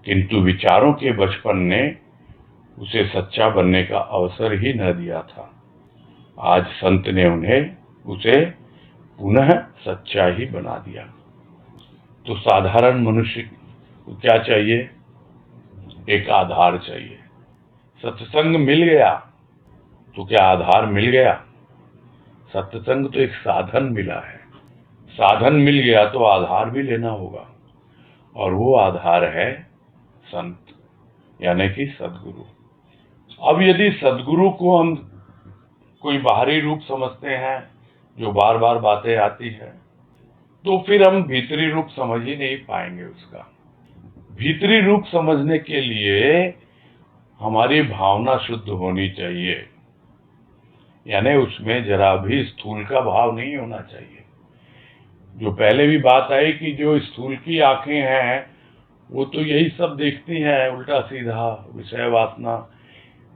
किंतु विचारों के बचपन ने उसे सच्चा बनने का अवसर ही न दिया था। आज संत ने उसे पुनः सच्चा ही बना दिया। तो साधारण मनुष्य को क्या चाहिए? एक आधार चाहिए। सत्संग मिल गया तो क्या आधार मिल गया? सत्संग तो एक साधन मिला है। साधन मिल गया तो आधार भी लेना होगा, और वो आधार है संत, यानी कि सदगुरु। अब यदि सदगुरु को हम कोई बाहरी रूप समझते हैं, जो बार बार बातें आती है, तो फिर हम भीतरी रूप समझ ही नहीं पाएंगे उसका। भीतरी रूप समझने के लिए हमारी भावना शुद्ध होनी चाहिए, यानी उसमें जरा भी स्थूल का भाव नहीं होना चाहिए। जो पहले भी बात आई कि जो स्थूल की आंखें हैं वो तो यही सब देखती हैं, उल्टा सीधा विषय वासना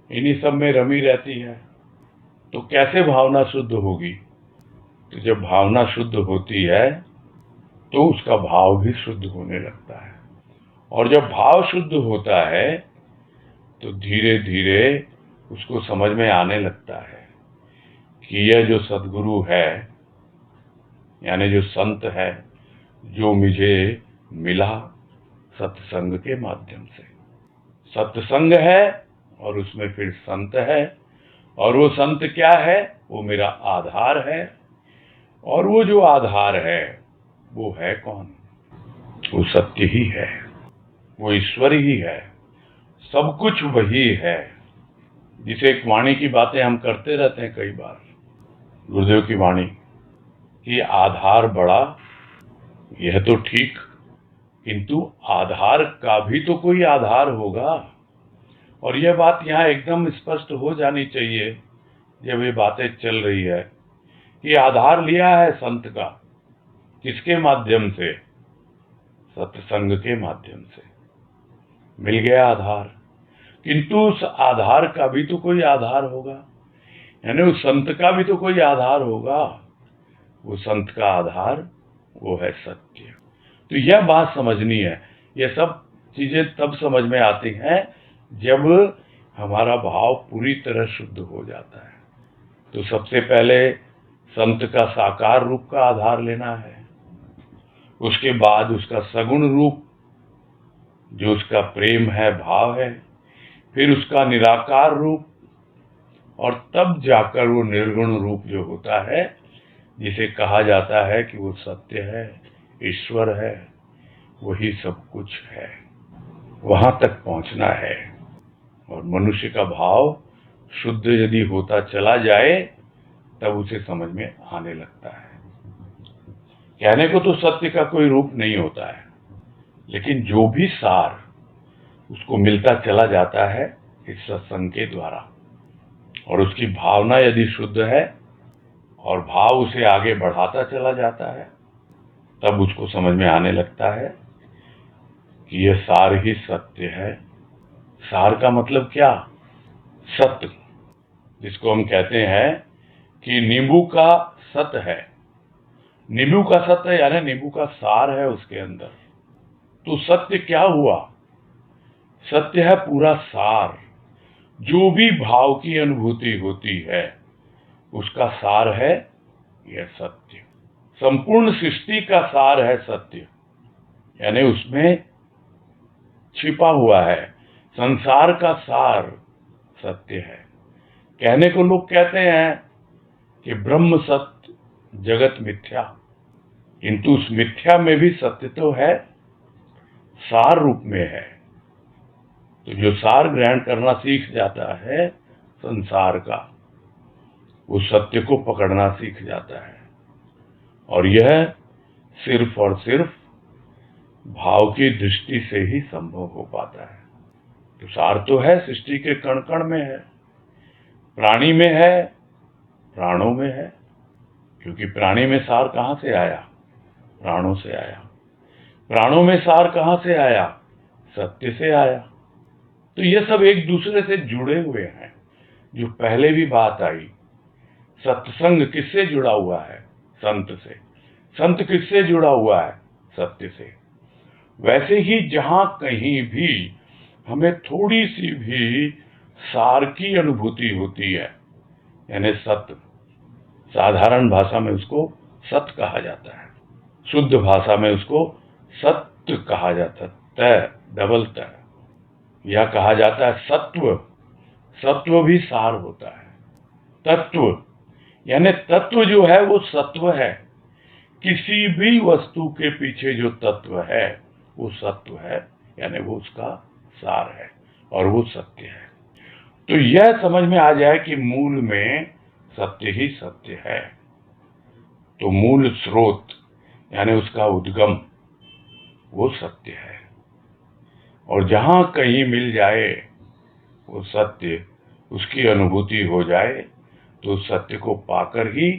इन्हीं सब में रमी रहती है। तो कैसे भावना शुद्ध होगी? तो जब भावना शुद्ध होती है तो उसका भाव भी शुद्ध होने लगता है, और जब भाव शुद्ध होता है तो धीरे धीरे उसको समझ में आने लगता है कि यह जो सदगुरु है, यानी जो संत है, जो मुझे मिला सत्संग के माध्यम से। सत्संग है और उसमें फिर संत है, और वो संत क्या है? वो मेरा आधार है। और वो जो आधार है वो है कौन? वो सत्य ही है, वो ईश्वर ही है, सब कुछ वही है। जिसे एक वाणी की बातें हम करते रहते हैं कई बार, गुरुदेव की वाणी कि आधार बड़ा, यह तो ठीक, किंतु आधार का भी तो कोई आधार होगा। और यह बात यहाँ एकदम स्पष्ट हो जानी चाहिए जब ये बातें चल रही है कि आधार लिया है संत का, किसके माध्यम से? सत्संग के माध्यम से मिल गया आधार, किंतु उस आधार का भी तो कोई आधार होगा, यानी उस संत का भी तो कोई आधार होगा। वो संत का आधार वो है सत्य। तो यह बात समझनी है। यह सब चीजें तब समझ में आती हैं जब हमारा भाव पूरी तरह शुद्ध हो जाता है। तो सबसे पहले संत का साकार रूप का आधार लेना है, उसके बाद उसका सगुण रूप जो उसका प्रेम है, भाव है, फिर उसका निराकार रूप, और तब जाकर वो निर्गुण रूप जो होता है, जिसे कहा जाता है कि वो सत्य है, ईश्वर है, वही सब कुछ है। वहां तक पहुंचना है। और मनुष्य का भाव शुद्ध यदि होता चला जाए तब उसे समझ में आने लगता है। कहने को तो सत्य का कोई रूप नहीं होता है, लेकिन जो भी सार उसको मिलता चला जाता है इस सत्संग के द्वारा, और उसकी भावना यदि शुद्ध है और भाव उसे आगे बढ़ाता चला जाता है, तब उसको समझ में आने लगता है कि यह सार ही सत्य है। सार का मतलब क्या? सत्य, जिसको हम कहते हैं कि नींबू का सत्य है। नींबू का सत्य यानी नींबू का सार है उसके अंदर। तो सत्य क्या हुआ? सत्य है पूरा सार। जो भी भाव की अनुभूति होती है उसका सार है यह सत्य। संपूर्ण सृष्टि का सार है सत्य, यानी उसमें छिपा हुआ है, संसार का सार सत्य है। कहने को लोग कहते हैं कि ब्रह्म सत्य जगत मिथ्या, किंतु उस मिथ्या में भी सत्य तो है, सार रूप में है। तो जो सार ग्रहण करना सीख जाता है संसार का, वो सत्य को पकड़ना सीख जाता है। और यह सिर्फ और सिर्फ भाव की दृष्टि से ही संभव हो पाता है। तो सार तो है, सृष्टि के कण कण में है, प्राणी में है, प्राणों में है। क्योंकि प्राणी में सार कहां से आया? प्राणों से आया। प्राणों में सार कहां से आया? सत्य से आया। तो ये सब एक दूसरे से जुड़े हुए हैं। जो पहले भी बात आई, सत्संग किससे जुड़ा हुआ है? संत से। संत किससे जुड़ा हुआ है? सत्य से। वैसे ही जहां कहीं भी हमें थोड़ी सी भी सार की अनुभूति होती है, यानी सत्य, साधारण भाषा में उसको सत्य कहा जाता है, शुद्ध भाषा में उसको सत्य कहा जाता है, तय डबल तय, या कहा जाता है सत्व। सत्व भी सार होता है। तत्व यानी तत्व जो है वो सत्व है। किसी भी वस्तु के पीछे जो तत्व है वो सत्व है, यानी वो उसका सार है और वो सत्य है। तो यह समझ में आ जाए कि मूल में सत्य ही सत्य है। तो मूल स्रोत यानी उसका उद्गम वो सत्य है। और जहां कहीं मिल जाए वो सत्य, उसकी अनुभूति हो जाए, तो सत्य को पाकर ही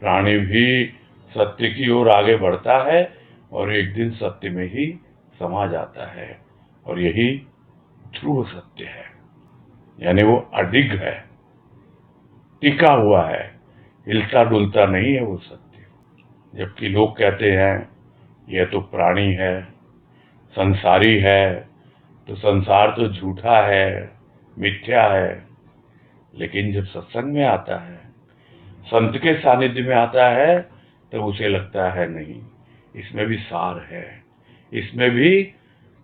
प्राणी भी सत्य की ओर आगे बढ़ता है और एक दिन सत्य में ही समा जाता है। और यही ध्रुव सत्य है, यानी वो अडिग है, टिका हुआ है, हिलता डुलता नहीं है वो सत्य। जबकि लोग कहते हैं यह तो प्राणी है, संसारी है, तो संसार तो झूठा है, मिथ्या है। लेकिन जब सत्संग में आता है, संत के सानिध्य में आता है, तो उसे लगता है नहीं, इसमें भी सार है, इसमें भी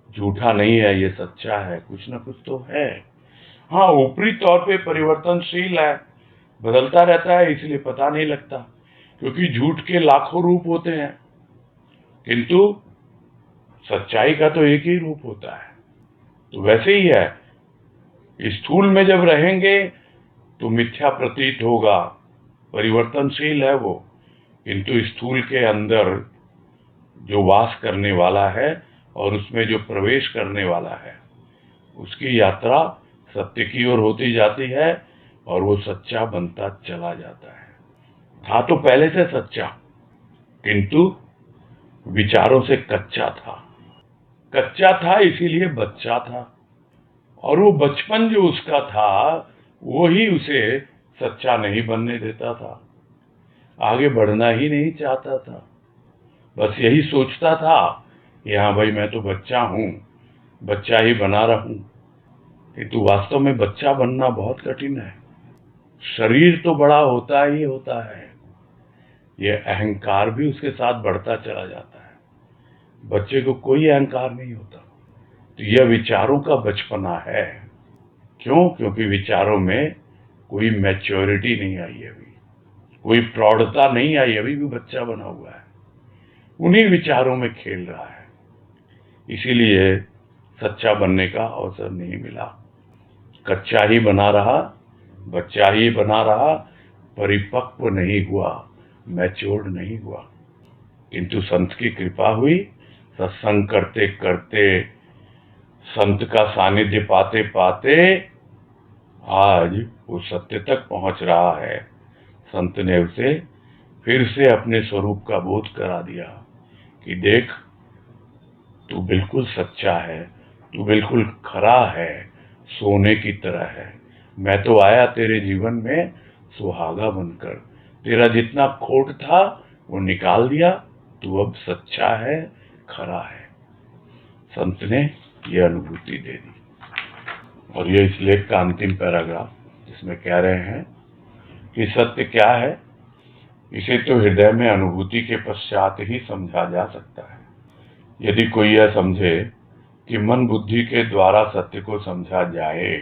झूठा नहीं है, ये सच्चा है, कुछ ना कुछ तो है। हाँ, ऊपरी तौर पे परिवर्तनशील है, बदलता रहता है, इसलिए पता नहीं लगता, क्योंकि झूठ के लाखों रूप होते हैं, किंतु सच्चाई का तो एक ही रूप होता है। तो वैसे ही है, स्थूल में जब रहेंगे तो मिथ्या प्रतीत होगा, परिवर्तनशील है वो, किंतु स्थूल के अंदर जो वास करने वाला है और उसमें जो प्रवेश करने वाला है, उसकी यात्रा सत्य की ओर होती जाती है और वो सच्चा बनता चला जाता है। था तो पहले से सच्चा, किंतु विचारों से कच्चा था। कच्चा था इसीलिए बच्चा था, और वो बचपन जो उसका था वो ही उसे सच्चा नहीं बनने देता था, आगे बढ़ना ही नहीं चाहता था। बस यही सोचता था कि हाँ भाई, मैं तो बच्चा हूं, बच्चा ही बना रहूं। किंतु वास्तव में बच्चा बनना बहुत कठिन है। शरीर तो बड़ा होता ही होता है, यह अहंकार भी उसके साथ बढ़ता चला जाता है। बच्चे को कोई अहंकार नहीं होता। तो यह विचारों का बचपना है। क्यों? क्योंकि विचारों में कोई मैच्योरिटी नहीं आई, अभी कोई प्रौढ़ता नहीं आई, अभी भी बच्चा बना हुआ है, उन्हीं विचारों में खेल रहा है। इसीलिए सच्चा बनने का अवसर नहीं मिला, कच्चा ही बना रहा, बच्चा ही बना रहा, परिपक्व नहीं हुआ, मैच्योर्ड नहीं हुआ। किंतु संत की कृपा हुई, सत्संग करते करते, संत का सानिध्य पाते पाते आज वो सत्य तक पहुंच रहा है। संत ने उसे फिर से अपने स्वरूप का बोध करा दिया कि देख, तू बिल्कुल सच्चा है, तू बिल्कुल खरा है, सोने की तरह है। मैं तो आया तेरे जीवन में सुहागा बनकर, तेरा जितना खोट था वो निकाल दिया, तू अब सच्चा है, खरा है। संत ने यह अनुभूति दे दी। और ये इस लेख का अंतिम पैराग्राफ, जिसमें कह रहे हैं कि सत्य क्या है, इसे तो हृदय में अनुभूति के पश्चात ही समझा जा सकता है। यदि कोई यह समझे कि मन बुद्धि के द्वारा सत्य को समझा जाए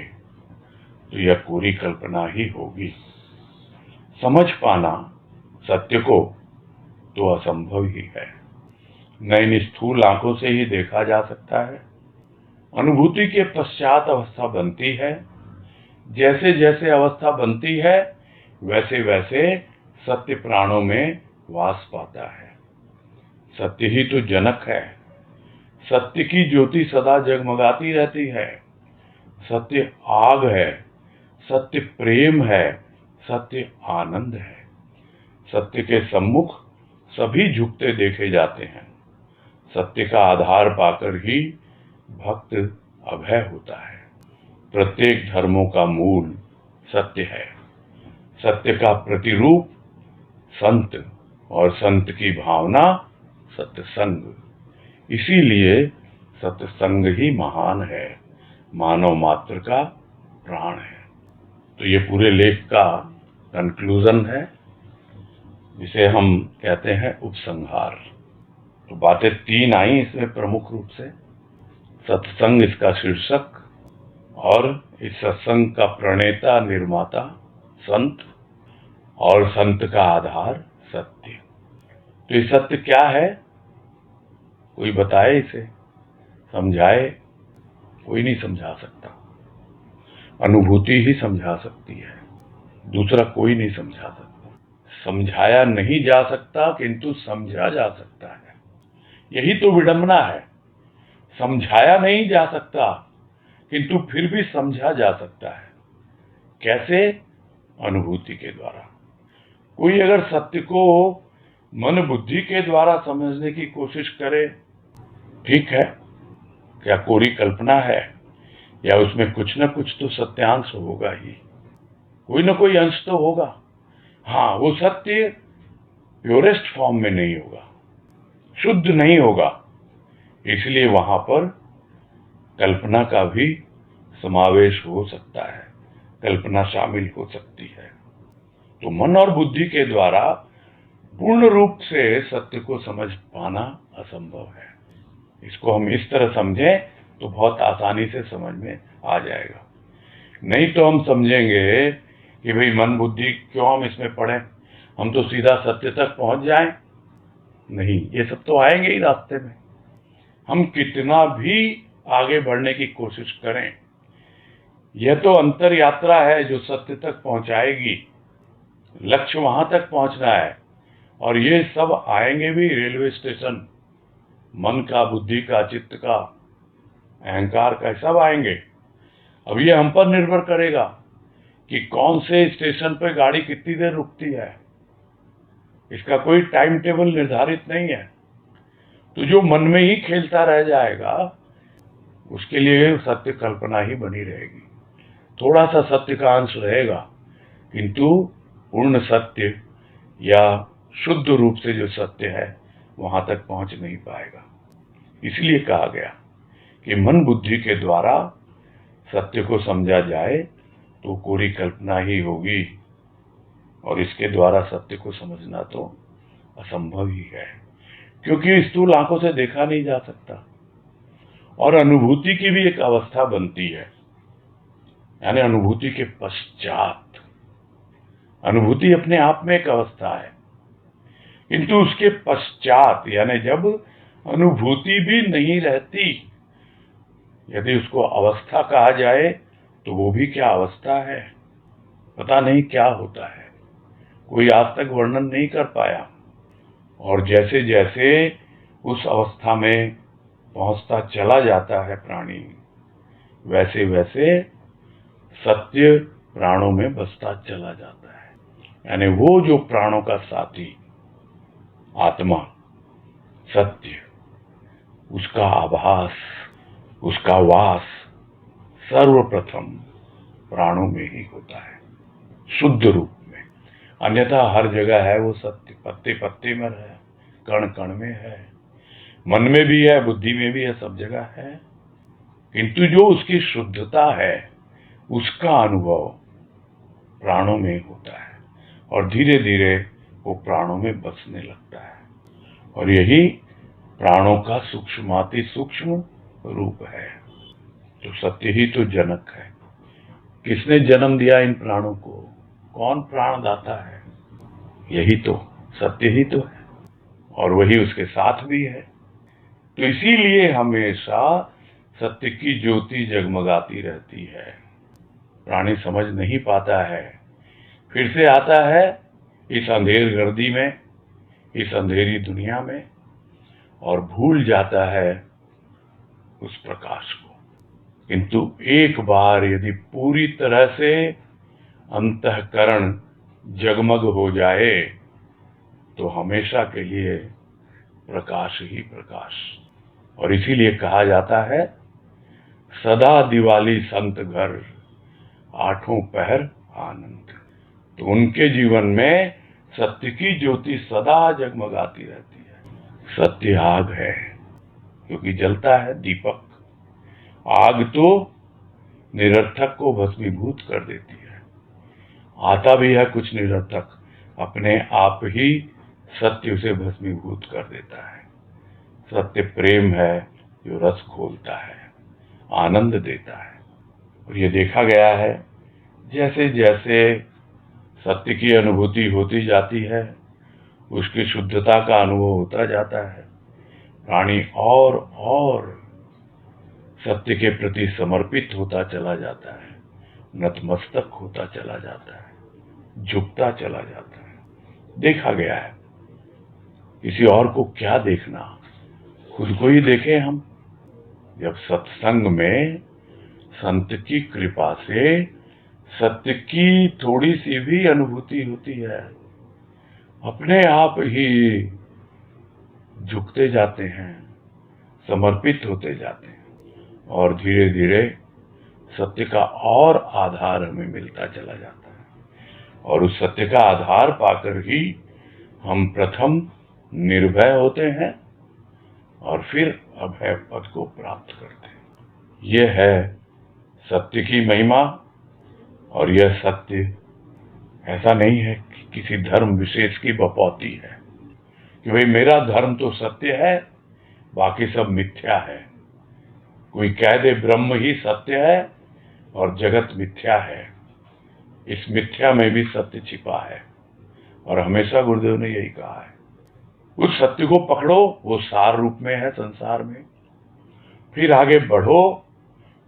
तो यह पूरी कल्पना ही होगी। समझ पाना सत्य को तो असंभव ही है, न इन स्थूल आंखों से ही देखा जा सकता है। अनुभूति के पश्चात अवस्था बनती है। जैसे जैसे अवस्था बनती है वैसे वैसे सत्य प्राणों में वास पाता है। सत्य ही तो जनक है। सत्य की ज्योति सदा जगमगाती रहती है। सत्य आग है, सत्य प्रेम है, सत्य आनंद है। सत्य के सम्मुख सभी झुकते देखे जाते हैं। सत्य का आधार पाकर ही भक्त अभय होता है। प्रत्येक धर्मों का मूल सत्य है। सत्य का प्रतिरूप संत और संत की भावना सत्संग। इसीलिए सत्संग ही महान है, मानव मात्र का प्राण है। तो ये पूरे लेख का कंक्लूजन है, जिसे हम कहते हैं उपसंहार। तो बातें 3 आई इसमें प्रमुख रूप से। सत्संग इसका शीर्षक, और इस सत्संग का प्रणेता निर्माता संत, और संत का आधार सत्य। तो ये सत्य क्या है? कोई बताए इसे, समझाए? कोई नहीं समझा सकता। अनुभूति ही समझा सकती है, दूसरा कोई नहीं समझा सकता। समझाया नहीं जा सकता किंतु समझा जा सकता है। यही तो विडंबना है। समझाया नहीं जा सकता किंतु फिर भी समझा जा सकता है। कैसे? अनुभूति के द्वारा। कोई अगर सत्य को मन बुद्धि के द्वारा समझने की कोशिश करे, ठीक है, क्या कोरी कल्पना है, या उसमें कुछ न कुछ तो सत्यांश होगा ही, कोई न कोई अंश तो होगा। हाँ, वो सत्य प्योरेस्ट फॉर्म में नहीं होगा, शुद्ध नहीं होगा, इसलिए वहां पर कल्पना का भी समावेश हो सकता है, कल्पना शामिल हो सकती है। तो मन और बुद्धि के द्वारा पूर्ण रूप से सत्य को समझ पाना असंभव है। इसको हम इस तरह समझें तो बहुत आसानी से समझ में आ जाएगा। नहीं तो हम समझेंगे कि भाई मन बुद्धि क्यों हम इसमें पढ़ें, हम तो सीधा सत्य तक पहुंच जाएं। नहीं, ये सब तो आएंगे ही रास्ते में। हम कितना भी आगे बढ़ने की कोशिश करें, यह तो अंतर यात्रा है जो सत्य तक पहुंचाएगी। लक्ष्य वहां तक पहुंचना है, और ये सब आएंगे भी रेलवे स्टेशन। मन का, बुद्धि का, चित्त का, अहंकार का, सब आएंगे। अब ये हम पर निर्भर करेगा कि कौन से स्टेशन पर गाड़ी कितनी देर रुकती है। इसका कोई टाइम टेबल निर्धारित नहीं है। तो जो मन में ही खेलता रह जाएगा, उसके लिए सत्य कल्पना ही बनी रहेगी। थोड़ा सा सत्य का अंश रहेगा, किंतु पूर्ण सत्य या शुद्ध रूप से जो सत्य है वहां तक पहुंच नहीं पाएगा। इसलिए कहा गया कि मन बुद्धि के द्वारा सत्य को समझा जाए तो कोरी कल्पना ही होगी, और इसके द्वारा सत्य को समझना तो असंभव ही है, क्योंकि स्थूल आंखों से देखा नहीं जा सकता। और अनुभूति की भी एक अवस्था बनती है, यानी अनुभूति के पश्चात। अनुभूति अपने आप में एक अवस्था है, किंतु उसके पश्चात, यानी जब अनुभूति भी नहीं रहती, यदि उसको अवस्था कहा जाए तो वो भी क्या अवस्था है, पता नहीं क्या होता है, कोई आज तक वर्णन नहीं कर पाया। और जैसे जैसे उस अवस्था में पहुंचता चला जाता है प्राणी, वैसे वैसे सत्य प्राणों में बसता चला जाता है। यानी वो जो प्राणों का साथी आत्मा सत्य, उसका आभास, उसका वास सर्वप्रथम प्राणों में ही होता है, शुद्ध रूप में। अन्यथा हर जगह है वो सत्य, पत्ते पत्ते में है, कण कण में है, मन में भी है, बुद्धि में भी है, सब जगह है। किंतु जो उसकी शुद्धता है, उसका अनुभव प्राणों में होता है, और धीरे धीरे वो प्राणों में बसने लगता है। और यही प्राणों का सूक्ष्माति सूक्ष्म रूप है। तो सत्य ही तो जनक है। किसने जन्म दिया इन प्राणों को? कौन प्राण दाता है? यही तो सत्य ही तो है, और वही उसके साथ भी है। तो इसीलिए हमेशा सत्य की ज्योति जगमगाती रहती है। प्राणी समझ नहीं पाता है, फिर से आता है इस अंधेर गर्दी में, इस अंधेरी दुनिया में, और भूल जाता है उस प्रकाश को। किंतु एक बार यदि पूरी तरह से अंतःकरण जगमग हो जाए तो हमेशा के लिए प्रकाश ही प्रकाश। और इसीलिए कहा जाता है सदा दिवाली संत घर, आठों पहर आनंद। तो उनके जीवन में सत्य की ज्योति सदा जगमगाती रहती है। सत्य आग है, क्योंकि जलता है दीपक। आग तो निरर्थक को भस्मीभूत कर देती है। आता भी है कुछ निरर्थक, अपने आप ही सत्य उसे भस्मीभूत कर देता है। सत्य प्रेम है जो रस खोलता है, आनंद देता है। और ये देखा गया है, जैसे जैसे सत्य की अनुभूति होती जाती है, उसकी शुद्धता का अनुभव होता जाता है, प्राणी और सत्य के प्रति समर्पित होता चला जाता है, नतमस्तक होता चला जाता है, झुकता चला जाता है। देखा गया है, किसी और को क्या देखना, खुद को ही देखें हम। जब सत्संग में संत की कृपा से सत्य की थोड़ी सी भी अनुभूति होती है, अपने आप ही झुकते जाते हैं, समर्पित होते जाते हैं, और धीरे धीरे सत्य का और आधार हमें मिलता चला जाता है। और उस सत्य का आधार पाकर ही हम प्रथम निर्भय होते हैं और फिर अभय पद को प्राप्त करते हैं। यह है सत्य की महिमा। और यह सत्य ऐसा नहीं है कि किसी धर्म विशेष की बपौती है कि भाई मेरा धर्म तो सत्य है, बाकी सब मिथ्या है। कोई कह दे ब्रह्म ही सत्य है और जगत मिथ्या है। इस मिथ्या में भी सत्य छिपा है, और हमेशा गुरुदेव ने यही कहा है, उस सत्य को पकड़ो, वो सार रूप में है संसार में, फिर आगे बढ़ो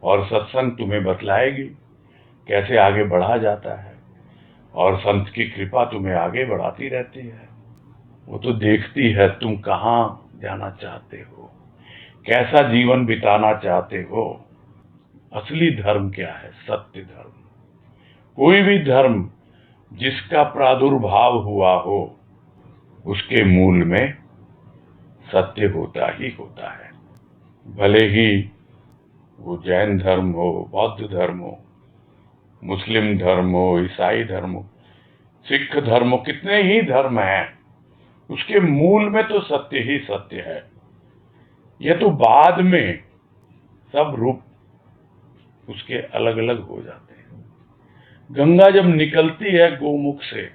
और सत्संग तुम्हें बतलाएगी कैसे आगे बढ़ा जाता है, और संत की कृपा तुम्हें आगे बढ़ाती रहती है। वो तो देखती है तुम कहाँ जाना चाहते हो, कैसा जीवन बिताना चाहते हो। असली धर्म क्या है? सत्य धर्म। कोई भी धर्म जिसका प्रादुर्भाव हुआ हो, उसके मूल में सत्य होता ही होता है। भले ही वो जैन धर्म हो, बौद्ध धर्म हो, मुस्लिम धर्म हो, ईसाई धर्म हो, सिख धर्म हो, कितने ही धर्म हैं, उसके मूल में तो सत्य ही सत्य है। यह तो बाद में सब रूप उसके अलग अलग हो जाते हैं। गंगा जब निकलती है गोमुख से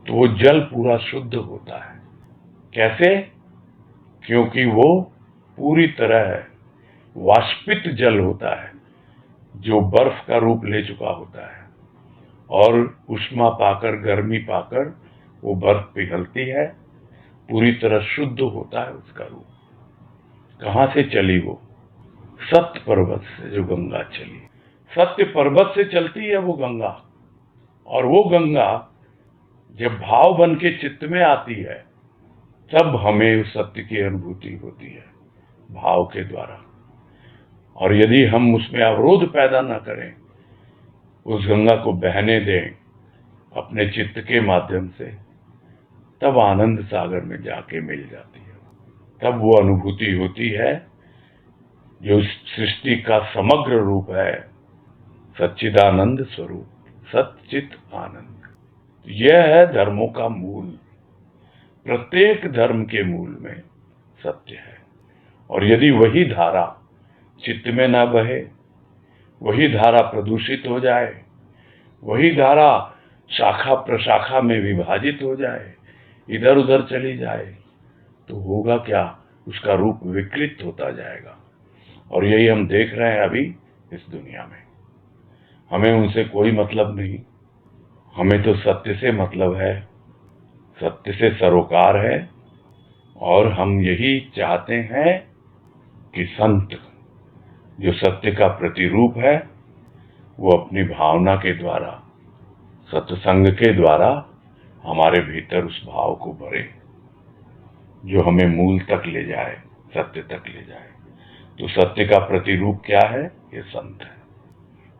तो वो जल पूरा शुद्ध होता है। कैसे? क्योंकि वो पूरी तरह वाष्पित जल होता है, जो बर्फ का रूप ले चुका होता है, और उष्मा पाकर, गर्मी पाकर वो बर्फ पिघलती है, पूरी तरह शुद्ध होता है उसका रूप। कहां से चली वो? सत्य पर्वत से जो गंगा चली। सत्य पर्वत से चलती है वो गंगा, और वो गंगा जब भाव बन के चित्त में आती है, तब हमें उस सत्य की अनुभूति होती है भाव के द्वारा। और यदि हम उसमें अवरोध पैदा न करें, उस गंगा को बहने दें अपने चित्त के माध्यम से, तब आनंद सागर में जाके मिल जाती है। तब वो अनुभूति होती है जो सृष्टि का समग्र रूप है, सच्चिदानंद स्वरूप, सच्चित आनंद। यह है धर्मों का मूल। प्रत्येक धर्म के मूल में सत्य है। और यदि वही धारा चित्त में ना बहे, वही धारा प्रदूषित हो जाए, वही धारा शाखा प्रशाखा में विभाजित हो जाए, इधर उधर चली जाए, तो होगा क्या? उसका रूप विकृत होता जाएगा, और यही हम देख रहे हैं अभी इस दुनिया में। हमें उनसे कोई मतलब नहीं, हमें तो सत्य से मतलब है, सत्य से सरोकार है। और हम यही चाहते हैं कि संत जो सत्य का प्रतिरूप है वो अपनी भावना के द्वारा, सत्संग के द्वारा हमारे भीतर उस भाव को भरे जो हमें मूल तक ले जाए, सत्य तक ले जाए। तो सत्य का प्रतिरूप क्या है? ये संत है,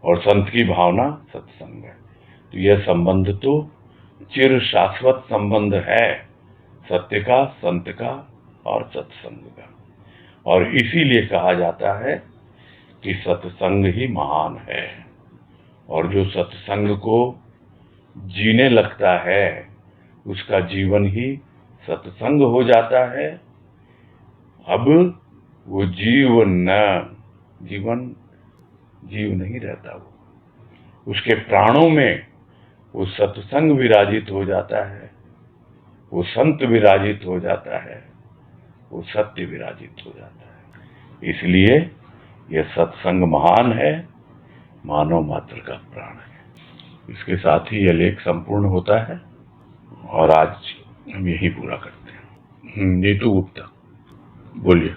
और संत की भावना सत्संग है। तो यह संबंध तो चिर शाश्वत संबंध है, सत्य का, संत का और सत्संग का। और इसीलिए कहा जाता है कि सत्संग ही महान है। और जो सत्संग को जीने लगता है उसका जीवन ही सत्संग हो जाता है। अब वो जीव नहीं रहता, वो उसके प्राणों में वो सत्संग विराजित हो जाता है, वो संत विराजित हो जाता है, वो सत्य विराजित हो जाता है। इसलिए यह सत्संग महान है, मानव मात्र का प्राण है। इसके साथ ही यह लेख संपूर्ण होता है और आज हम यही पूरा करते हैं। नीतू गुप्ता, बोलिए।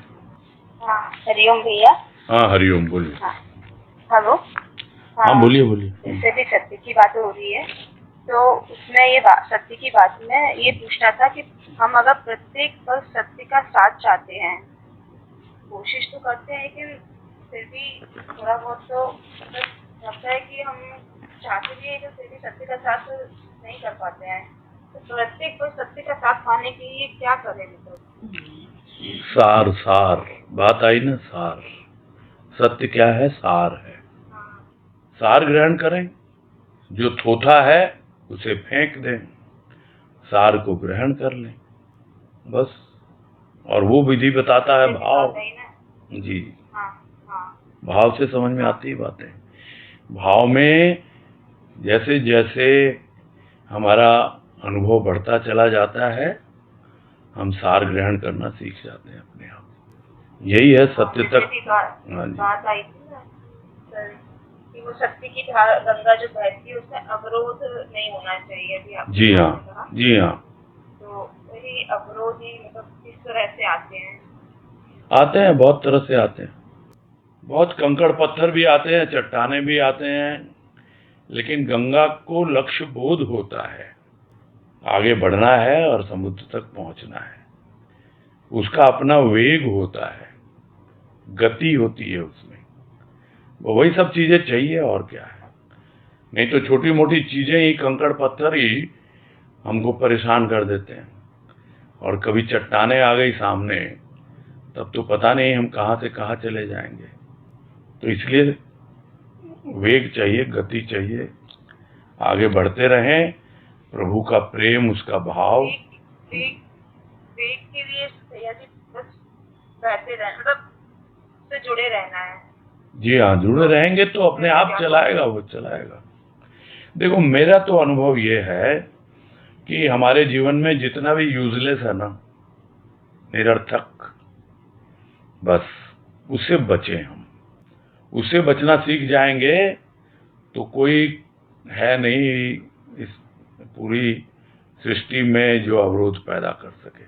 हाँ, हरिओम भैया। हाँ, हरिओम, बोलिए। हाँ, हेलो। हाँ, बोलिए। इससे भी सत्य की बात हो रही है, तो उसमें ये सत्य की बात में ये पूछना था कि हम अगर प्रत्येक पल सत्य का साथ चाहते हैं, कोशिश तो करते हैं, लेकिन फिर भी थोड़ा बहुत तो लगता है कि हम चाहते भी है, तो फिर भी सत्य का साथ नहीं कर पाते हैं। तो प्रत्येक पल सत्य का साथ पाने के लिए क्या करें? सार बात आई ना, सार। सत्य क्या है? सार है। सार ग्रहण करें, जो थोथा है उसे फेंक दें, सार को ग्रहण कर लें, बस। और वो विधि बताता है भाव। जी, भाव से समझ में आती है बातें। भाव में जैसे जैसे हमारा अनुभव बढ़ता चला जाता है, हम सार ग्रहण करना सीख जाते हैं अपने आप। यही है सत्य तक। बात आई थी ना सर कि वो सत्य की गंगा जो बहती है उसमें अवरोध नहीं होना चाहिए। अभी आप जी हाँ, जी हाँ। तो वही अवरोध ही मतलब किस तरह से आते हैं? बहुत तरह से आते हैं। बहुत कंकड़ पत्थर भी आते हैं, चट्टाने भी आते हैं, लेकिन गंगा को लक्ष्य बोध होता है, आगे बढ़ना है और समुद्र तक पहुंचना है। उसका अपना वेग होता है, गति होती है उसमें। वही सब चीजें चाहिए, और क्या है। नहीं तो छोटी मोटी चीजें ही, कंकड़ पत्थर ही हमको परेशान कर देते हैं। और कभी चट्टाने आ गई सामने, तब तो पता नहीं हम कहाँ से कहाँ चले जाएंगे। तो इसलिए वेग चाहिए, गति चाहिए, आगे बढ़ते रहें। प्रभु का प्रेम, उसका भाव। वेग के लिए यदि बस बहते रहना, मतलब उससे जुड़े रहना है। जी हाँ, जुड़े रहेंगे तो अपने आप चलाएगा, वो चलाएगा। देखो, मेरा तो अनुभव ये है कि हमारे जीवन में जितना भी यूजलेस है ना, निरर्थक, बस उससे बचें। हम उससे बचना सीख जाएंगे तो कोई है नहीं इस पूरी सृष्टि में जो अवरोध पैदा कर सके।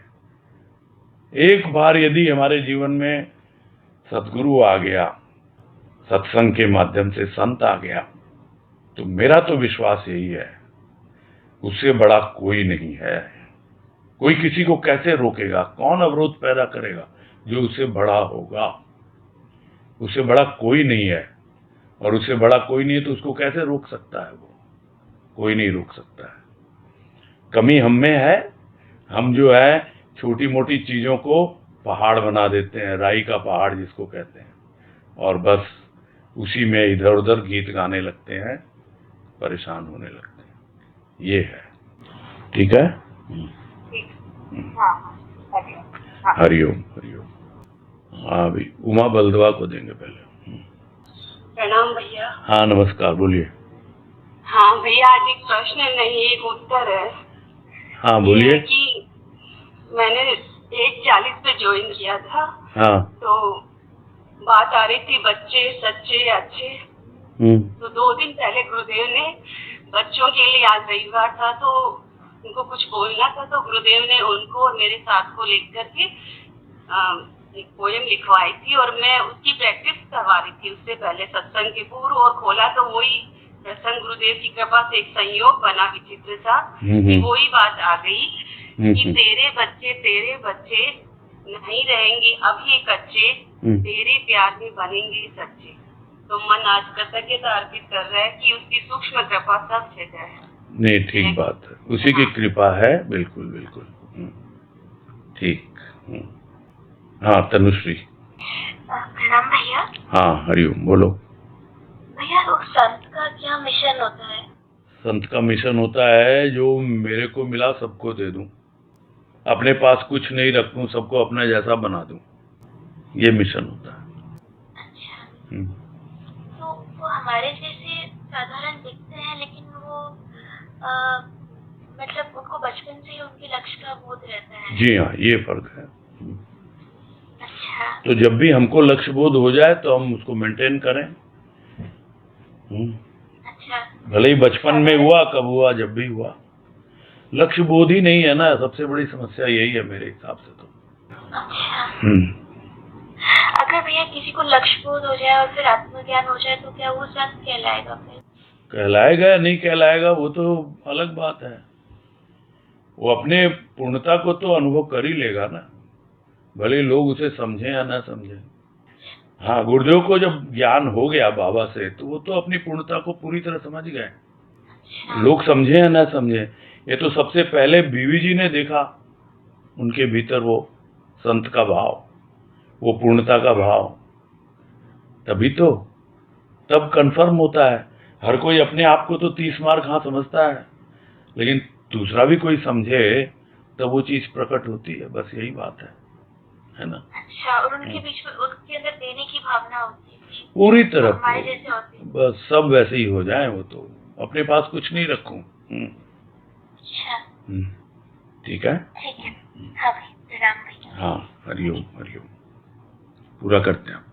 एक बार यदि हमारे जीवन में सद्गुरु आ गया, सत्संग के माध्यम से संत आ गया, तो मेरा तो विश्वास यही है, उससे बड़ा कोई नहीं है। कोई किसी को कैसे रोकेगा? कौन अवरोध पैदा करेगा? जो उससे बड़ा होगा। उससे बड़ा कोई नहीं है, और उससे बड़ा कोई नहीं है तो उसको कैसे रोक सकता है? वो कोई नहीं रोक सकता है। कमी हम में है। हम जो है छोटी मोटी चीजों को पहाड़ बना देते हैं, राई का पहाड़ जिसको कहते हैं, और बस उसी में इधर उधर गीत गाने लगते हैं, परेशान होने लगते हैं। ये है। ठीक है। हरिओम, हरिओम। हाँ भाई, उमा बलदवा को देंगे पहले। प्रणाम भैया। हाँ, नमस्कार, बोलिए। हाँ भैया, आज एक प्रश्न नहीं एक उत्तर है। हाँ, बोलिए। कि मैंने 1:40 पे ज्वाइन किया था। हाँ। तो बात आ रही थी बच्चे सच्चे अच्छे। तो 2 दिन पहले गुरुदेव ने बच्चों के लिए, आज रविवार था तो उनको कुछ बोलना था, तो गुरुदेव ने उनको और मेरे साथ को लिख करके एक पोयम लिखवाई थी और मैं उसकी प्रैक्टिस करवा रही थी उससे पहले सत्संग के पूर्व। और खोला तो वही प्रसंग गुरुदेव की कृपा से एक संयोग बना विचित्र सा कि वही बात आ गई कि तेरे बच्चे नहीं रहेंगे अब ये कच्चे, तेरे प्यार में बनेंगे सच्चे। तो मन आज कृतज्ञता अर्पित कर रहा है कि उसकी सूक्ष्म कृपा सब जगह है। नहीं, ठीक बात है, उसी की कृपा है, बिल्कुल बिल्कुल। ठीक। हाँ तनुश्री। प्रणाम भैया। हाँ हरिओम, बोलो। भैया वो संत का क्या मिशन होता है? संत का मिशन होता है जो मेरे को मिला सबको दे दूं, अपने पास कुछ नहीं रखूं, सबको अपना जैसा बना दूं, ये मिशन होता है। अच्छा। तो वो हमारे जैसे साधारण दिखते हैं लेकिन वो मतलब उनको बचपन से ही उनके लक्ष्य का बोध रहता है। जी हाँ, ये फर्क है। अच्छा। तो जब भी हमको लक्ष्य बोध हो जाए तो हम उसको मेंटेन करें। अच्छा। भले ही बचपन में हुआ, कब हुआ, जब भी हुआ, लक्ष्य बोध ही नहीं है ना, सबसे बड़ी समस्या यही है मेरे हिसाब से तो। अच्छा। अगर भैया किसी को लक्ष्य बोध हो जाए और फिर आत्मज्ञान हो जाए तो क्या वो संत कहलाएगा? फिर कहलाएगा या नहीं कहलाएगा वो तो अलग बात है, वो अपने पूर्णता को तो अनुभव कर ही लेगा ना, भले लोग उसे समझें या ना समझें। हाँ, गुरुदेव को जब ज्ञान हो गया बाबा से तो वो तो अपनी पूर्णता को पूरी तरह समझ गए, लोग समझे या ना समझे। ये तो सबसे पहले बीवी जी ने देखा उनके भीतर वो संत का भाव, वो पूर्णता का भाव, तभी तो तब कंफर्म होता है। हर कोई अपने आप को तो 30 मार्क हाँ समझता है, लेकिन दूसरा भी कोई समझे तब वो चीज प्रकट होती है, बस यही बात है ना। अच्छा। और उनके बीच में उनके अंदर देने की भावना होती है पूरी तरह हमारे जैसे होती है। बस सब वैसे ही हो जाए, वो तो अपने पास कुछ नहीं रखूं। अच्छा। ठीक है। ठीक है। हाँ भाई, प्रणाम भैया। हाँ हरिओम हरिओम। पूरा करते हैं।